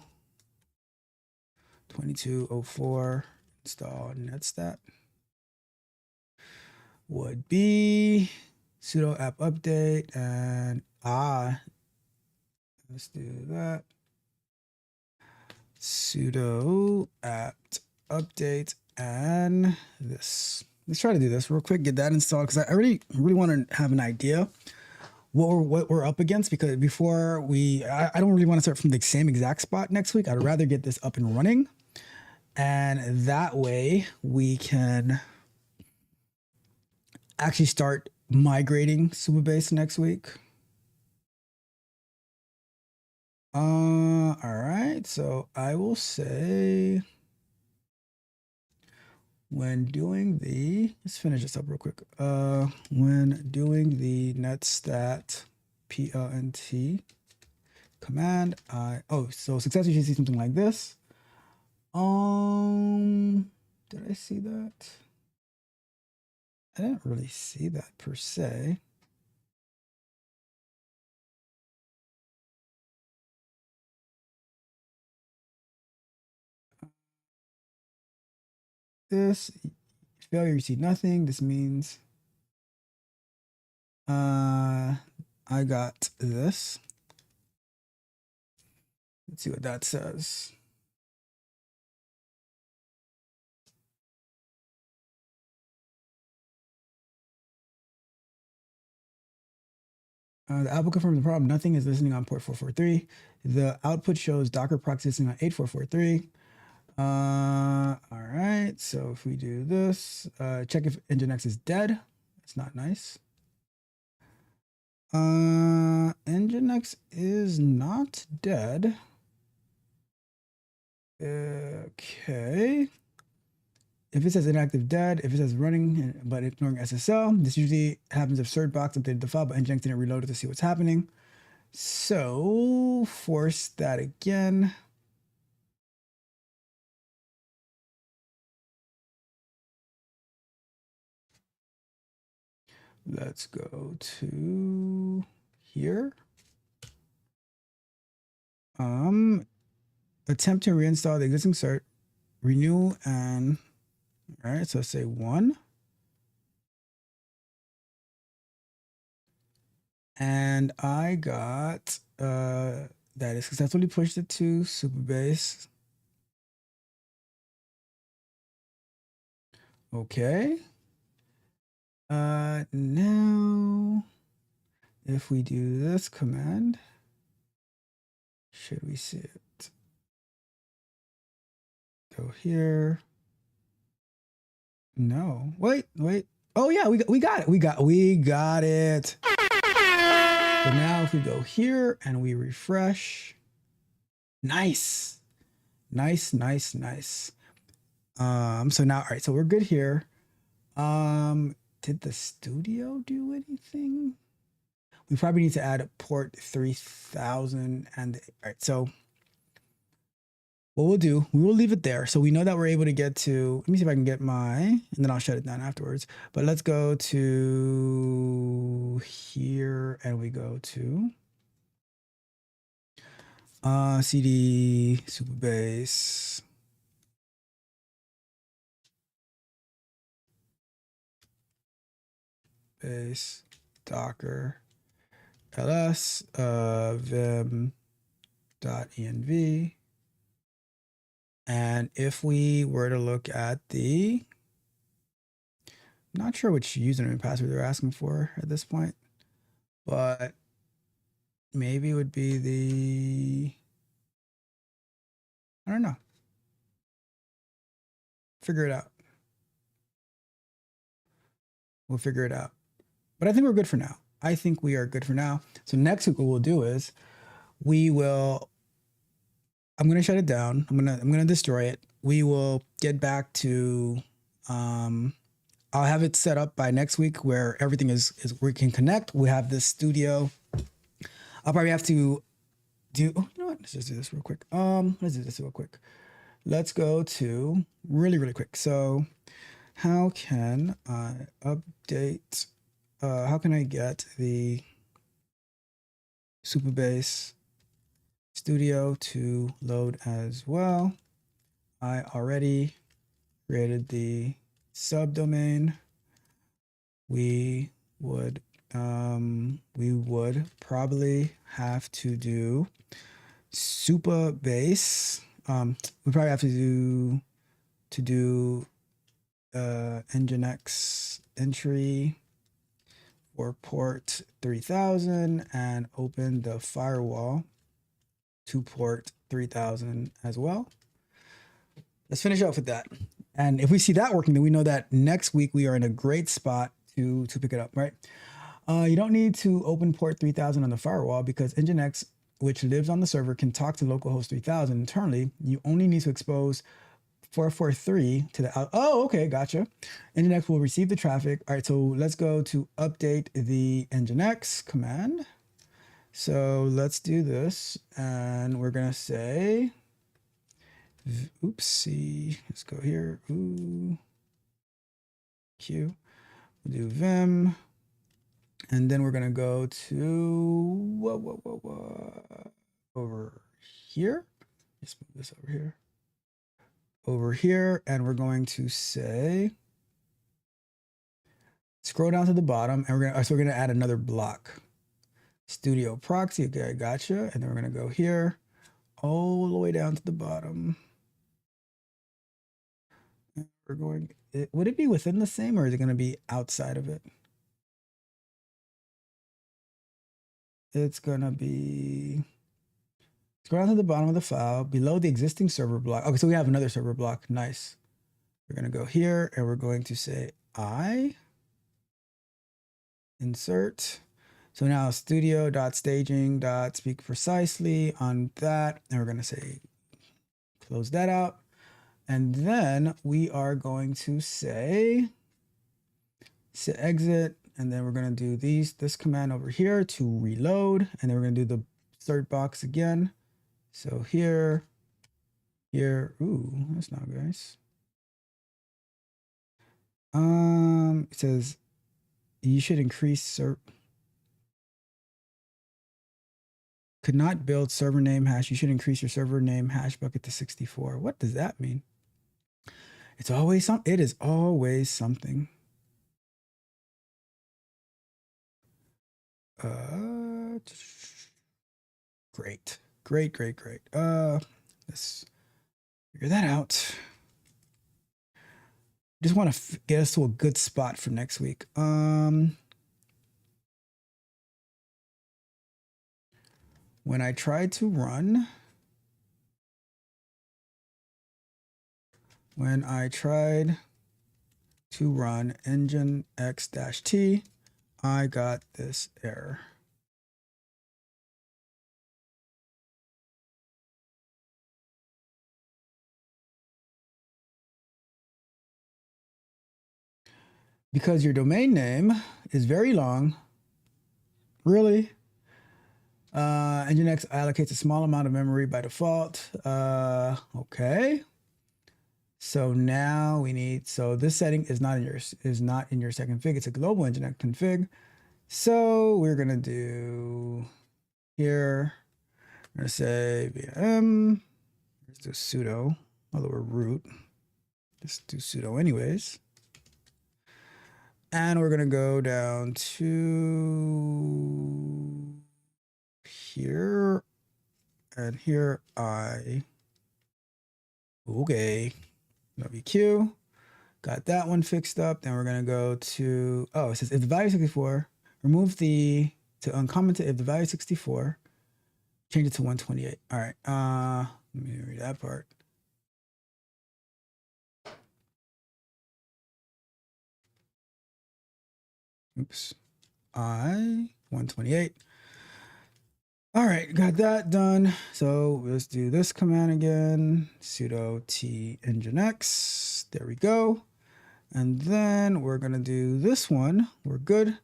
2204 install netstat. would be sudo app update and let's do that. Sudo apt update and this. Let's try to do this real quick, get that installed, because I really want to have an idea what we're up against, because before I don't really want to start from the same exact spot next week. I'd rather get this up and running, and that way we can actually start migrating Supabase next week. All right, so I will say when doing the, let's finish this up real quick. When doing the netstat plt command, so successfully you should see something like this. Did I see that? I didn't really see that per se. This failure, you see nothing. This means I got this. Let's see what that says. The output confirms the problem. Nothing is listening on port 443. The output shows Docker proxy listening on 8443. All right. So if we do this, check if Nginx is dead. That's not nice. Nginx is not dead. Okay. If it says inactive dead, if it says running but ignoring SSL, this usually happens if certbox updated the file, but Nginx didn't reload it to see what's happening. So force that again. Let's go to here. Attempt to reinstall the existing cert, renew, and all right, so say 1. And I got that is successfully pushed it to Supabase. Okay. Now if we do this command, should we see it? Go here. No, wait. Oh yeah, we got it. We got it. So now if we go here and we refresh, nice. So now, all right, so we're good here. Did the studio do anything? We probably need to add a port 3000 and all right, so what we'll do, we will leave it there. So we know that we're able to get to, let me see if I can get and then I'll shut it down afterwards. But let's go to here and we go to CD Supabase. Base Docker ls vim.env. And if we were to look at I'm not sure which username and password they're asking for at this point, but maybe it would be I don't know. Figure it out. We'll figure it out. But I think we're good for now. I think we are good for now. So next week, what we'll do is I'm going to shut it down. I'm going to destroy it. We will get back to, I'll have it set up by next week where everything is we can connect. We have this studio. I'll probably have to you know what? Let's just do this real quick. Let's do this real quick. Let's go to really quick. So how can I update, how can I get the Supabase Studio to load as well? I already created the subdomain. we would probably have to do Supabase. We probably have to do Nginx entry for port 3000 and open the firewall to port 3000 as well. Let's finish up with that. And if we see that working, then we know that next week we are in a great spot to pick it up, right? You don't need to open port 3000 on the firewall because Nginx, which lives on the server, can talk to localhost 3000 internally. You only need to expose 443 to the out. Oh, okay, gotcha. Nginx will receive the traffic. All right, so let's go to update the Nginx command. So let's do this, and we're gonna say, oopsie, let's go here. Ooh, Q. We'll do vim, and then we're gonna go to over here. Let's move this over here, and we're going to say, scroll down to the bottom, and we're gonna add another block. Studio proxy, okay, I gotcha. And then we're gonna go here, all the way down to the bottom. And we're going, would it be within the same or is it gonna be outside of it? It's gonna be, scroll down to the bottom of the file, below the existing server block. Okay, so we have another server block, nice. We're gonna go here and we're going to say insert. So now studio.staging.speak precisely on that. And we're going to say, close that out. And then we are going to say exit. And then we're going to do this command over here to reload. And then we're going to do the insert box again. So here, ooh, that's not nice. It says you should increase could not build server name hash. You should increase your server name hash bucket to 64. What does that mean? It's always something. It is always something. Great. Let's figure that out. Just want to get us to a good spot for next week. When I tried to run, nginx-t, I got this error. Because your domain name is very long. Really? Nginx allocates a small amount of memory by default. Okay. So now we need, so this setting is not in your second config. It's a global Nginx config. So we're gonna do here. We're gonna say vim. Let's do sudo. Although we're root, just do sudo anyways. And we're gonna go down to here, and here okay, WQ, got that one fixed up. Then we're gonna go to, oh, it says if the value 64, remove the, to uncommented if the value 64, change it to 128. All right, let me read that part. Oops, 128. All right, got that done. So let's do this command again, sudo t nginx. There we go. And then we're gonna do this one. We're good.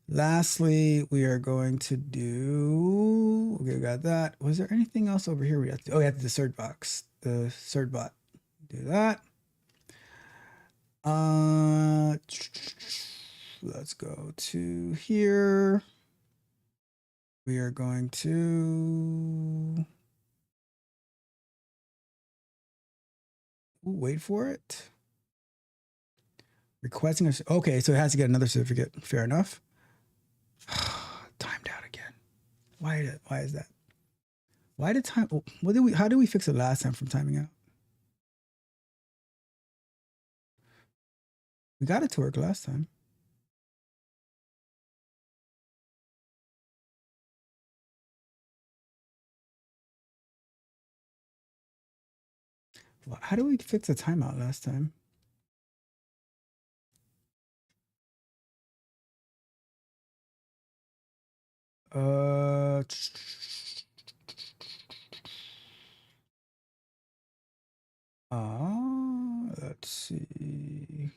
Lastly, we are going to do, okay, got that. Was there anything else over here we have to do? Oh, we have to do the cert box, the cert bot. Do that. Let's go to here. We are going to wait for it. Requesting a, okay, so it has to get another certificate. Fair enough. Timed out again. Why is that? Why did time, how did we fix it last time from timing out? We got it to work last time. How did we fix the timeout last time? Let's see.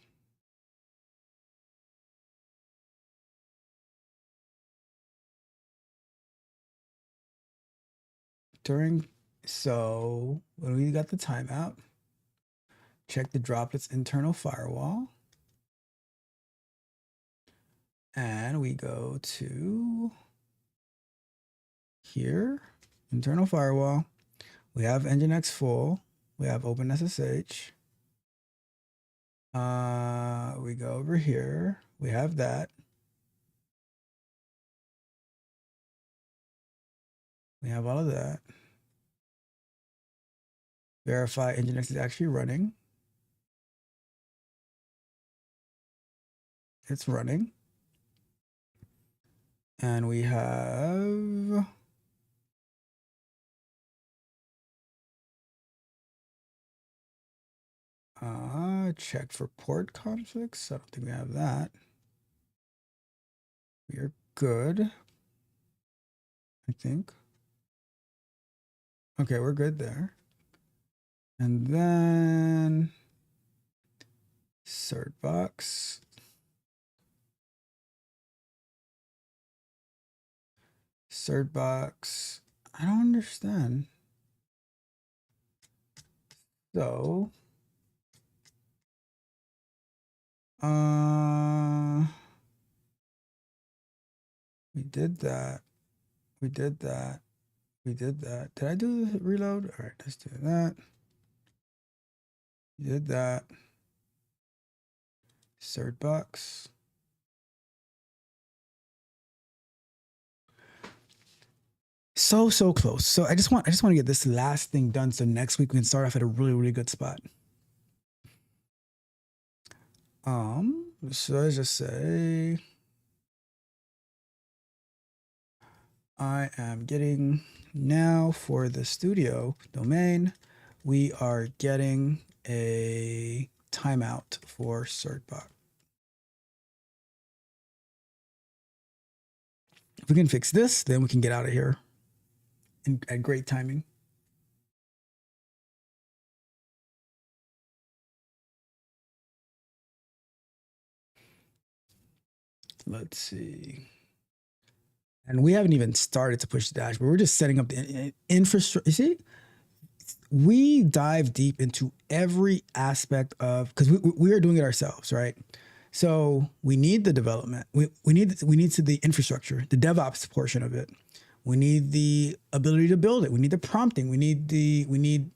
So when we got the timeout, check the droplets internal firewall. And we go to here, internal firewall. We have Nginx full. We have OpenSSH. We go over here. We have that. We have all of that. Verify Nginx is actually running. It's running. And we have check for port conflicts. I don't think we have that. We're good, I think. Okay, we're good there. And then cert box. Cert box. I don't understand. So, we did that. We did that. We did that. Did I do the reload? All right, let's do that. We did that. Cert box. So close. So I just want to get this last thing done so next week we can start off at a really good spot. So let's just say I am getting now for the studio domain, we are getting a timeout for certbot. If we can fix this, then we can get out of here at great timing. Let's see. And we haven't even started to push the dashboard. We're just setting up the infrastructure. You see, we dive deep into every aspect of, because we are doing it ourselves, right? So we need the development. We need the infrastructure, the DevOps portion of it. We need the ability to build it. We need the prompting. We need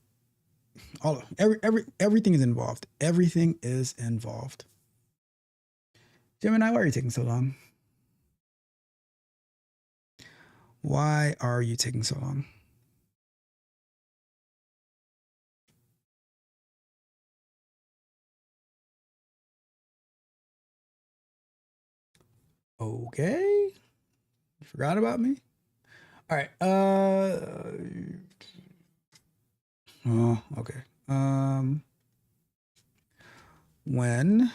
all of everything is involved. Everything is involved. Gemini, why are you taking so long? Why are you taking so long? Okay. You forgot about me? All right. Oh, okay. When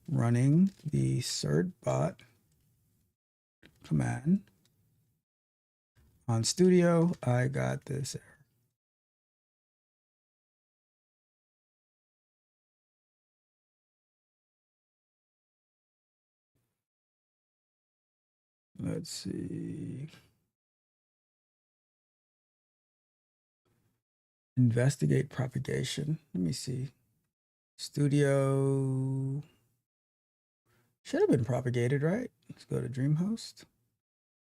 running the certbot command on Studio, I got this error. Let's see. Investigate propagation. Let me see. Studio should have been propagated, right? Let's go to DreamHost.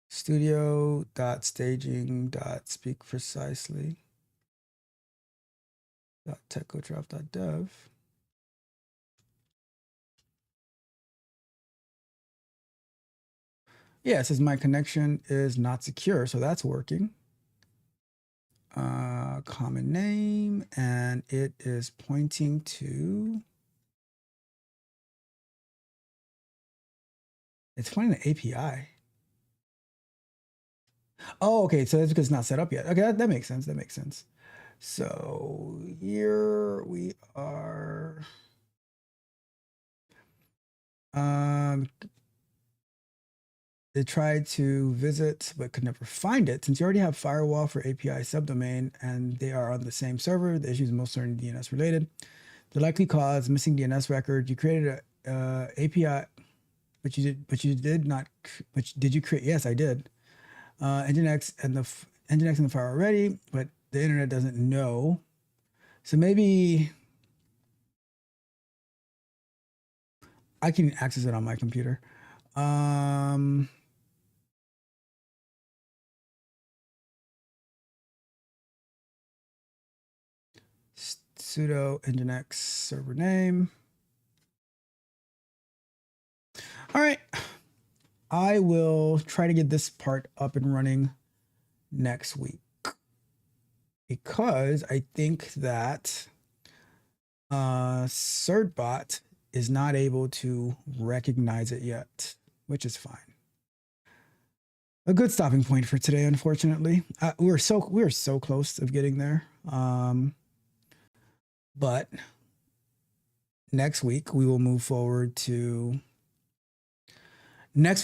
Studio.staging.speak precisely. .techodrop.dev. Yeah, it says my connection is not secure, so that's working. Common name, and it is pointing to, it's pointing to API. Oh, okay, so that's because it's not set up yet. Okay, that makes sense. That makes sense. So here we are. They tried to visit but could never find it. Since you already have firewall for API subdomain and they are on the same server, the issue is most certainly DNS related. The likely cause, missing DNS record. You created a API, but you did not. But did you create? Yes, I did. Nginx and the file already, but the internet doesn't know. So maybe I can access it on my computer. Sudo nginx server name. All right. I will try to get this part up and running next week because I think that certbot is not able to recognize it yet, which is fine. A good stopping point for today, unfortunately. We're so close of getting there. But next week we will move forward to getting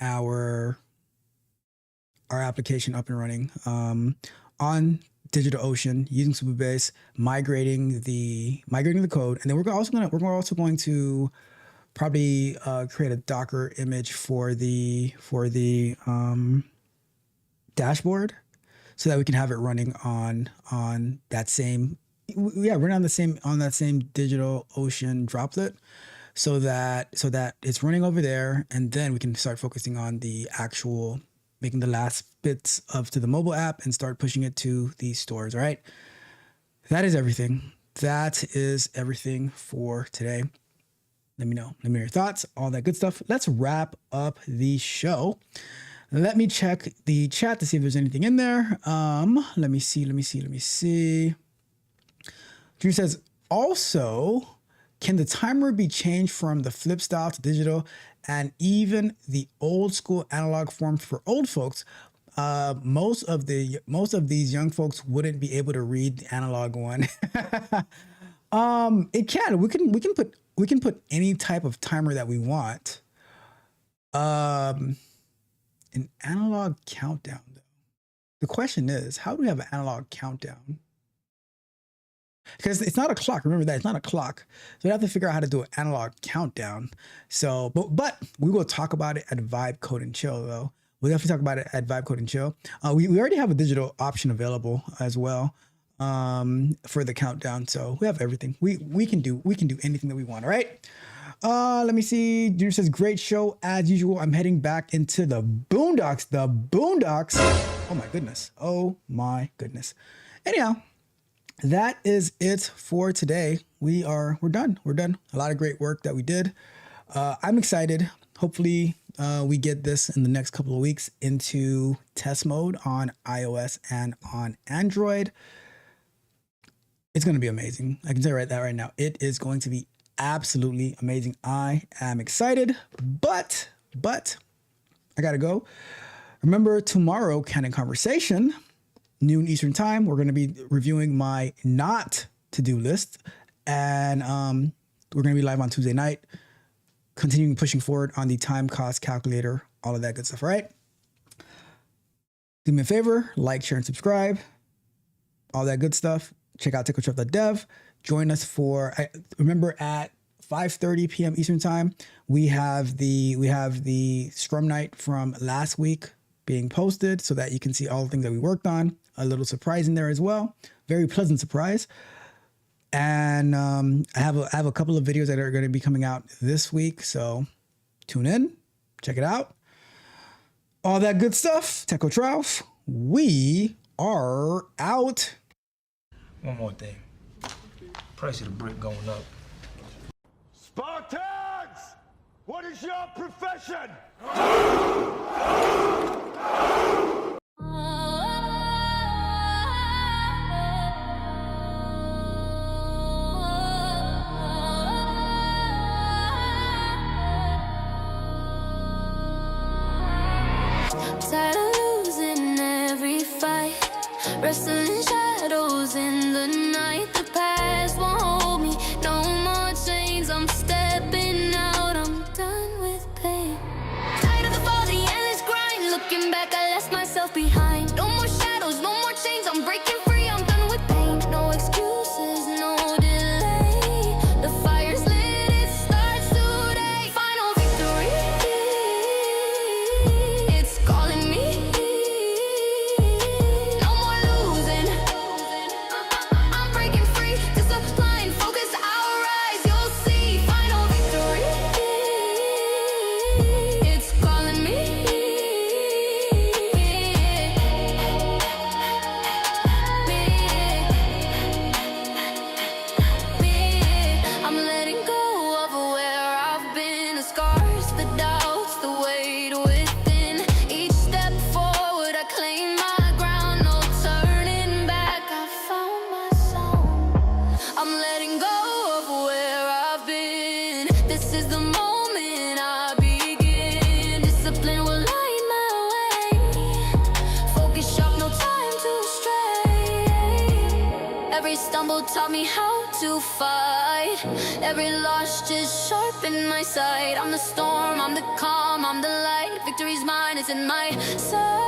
our application up and running on DigitalOcean using Supabase, migrating the code, and then we're also going to probably create a Docker image for the dashboard, so that we can have it running on that same running on that same DigitalOcean droplet, so that it's running over there, and then we can start focusing on the actual making the last bits to the mobile app and start pushing it to these stores. All right, that is everything. That is everything for today. Let me know your thoughts, all that good stuff. Let's wrap up the show. Let me check the chat to see if there's anything in there. Let me see. Drew says, also, can the timer be changed from the flip style to digital, and even the old school analog forms for old folks? Most of these young folks wouldn't be able to read the analog one. It can. We can put any type of timer that we want. An analog countdown, though. The question is, how do we have an analog countdown? Because it's not a clock. Remember that, it's not a clock. So we have to figure out how to do an analog countdown. So, but we will talk about it at Vibe Code and Chill, though. We'll definitely talk about it at Vibe Code and Chill. We already have a digital option available as well for the countdown. So we have everything. We can do anything that we want. All right. Let me see. Junior says, great show as usual. I'm heading back into the boondocks. Oh my goodness. Anyhow, that is it for today. We're done. A lot of great work that we did. I'm excited. Hopefully we get this in the next couple of weeks into test mode on iOS and on Android. It's going to be amazing. I can tell you that right now. It is going to be absolutely amazing. I am excited, but I gotta go. Remember, tomorrow, Canon Conversation, noon Eastern time, we're going to be reviewing my not to-do list, and we're going to be live on Tuesday night, continuing pushing forward on the time cost calculator, all of that good stuff. All right, do me a favor, like, share, and subscribe, all that good stuff. Check out TechnoTruff.dev. Join us for, remember, at 5:30 p.m. Eastern time, we have the Scrum Night from last week being posted, so that you can see all the things that we worked on. A little surprise in there as well, very pleasant surprise. And I have a couple of videos that are going to be coming out this week, so tune in, check it out, all that good stuff. TechnoTruff, we are out. One more thing. Price of the brick going up. Spartans! What is your profession? Tired of losing every fight, wrestling shadows in the night. The past won't hold me, no more chains. I'm stepping out, I'm done with pain. Tired of the fall, the endless grind. Looking back, I left myself behind. No more shadows, no more chains. I'm breaking free, I'm done with pain. No excuses, no delay. The fire's lit, it starts today. Final victory, it's calling me. No more losing, I'm breaking free. Discipline, focus, I'll rise. You'll see. Final victory, it's calling me. I'm letting go of where I've been, the scars, the doubts, the weight within. Each step forward, I claim my ground, no turning back. I found my song. I'm letting go of where I've been. This is the moment I begin. Discipline will light my way. Focus sharp, no time to stray. Every stumble taught me how to fight. Every loss just sharpened my sight. I'm the storm, I'm the calm, I'm the light. Victory's mine, it's in my sight.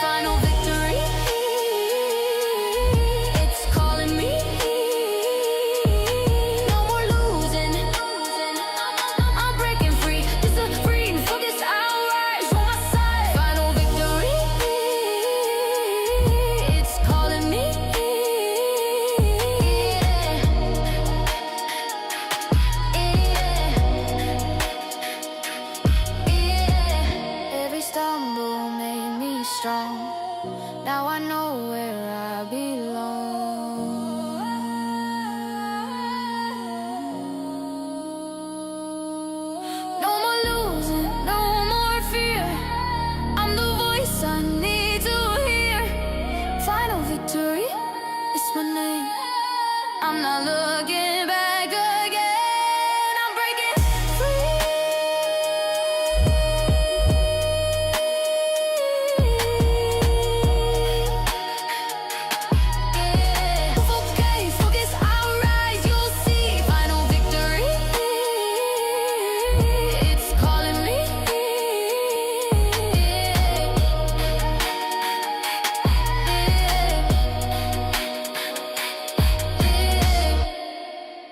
Final victory, it's calling me. No more losing, I'm breaking free. Discipline, focus, I'll rise on my side. Final victory, it's calling me. Every stumble made me strong. Now I know where I belong.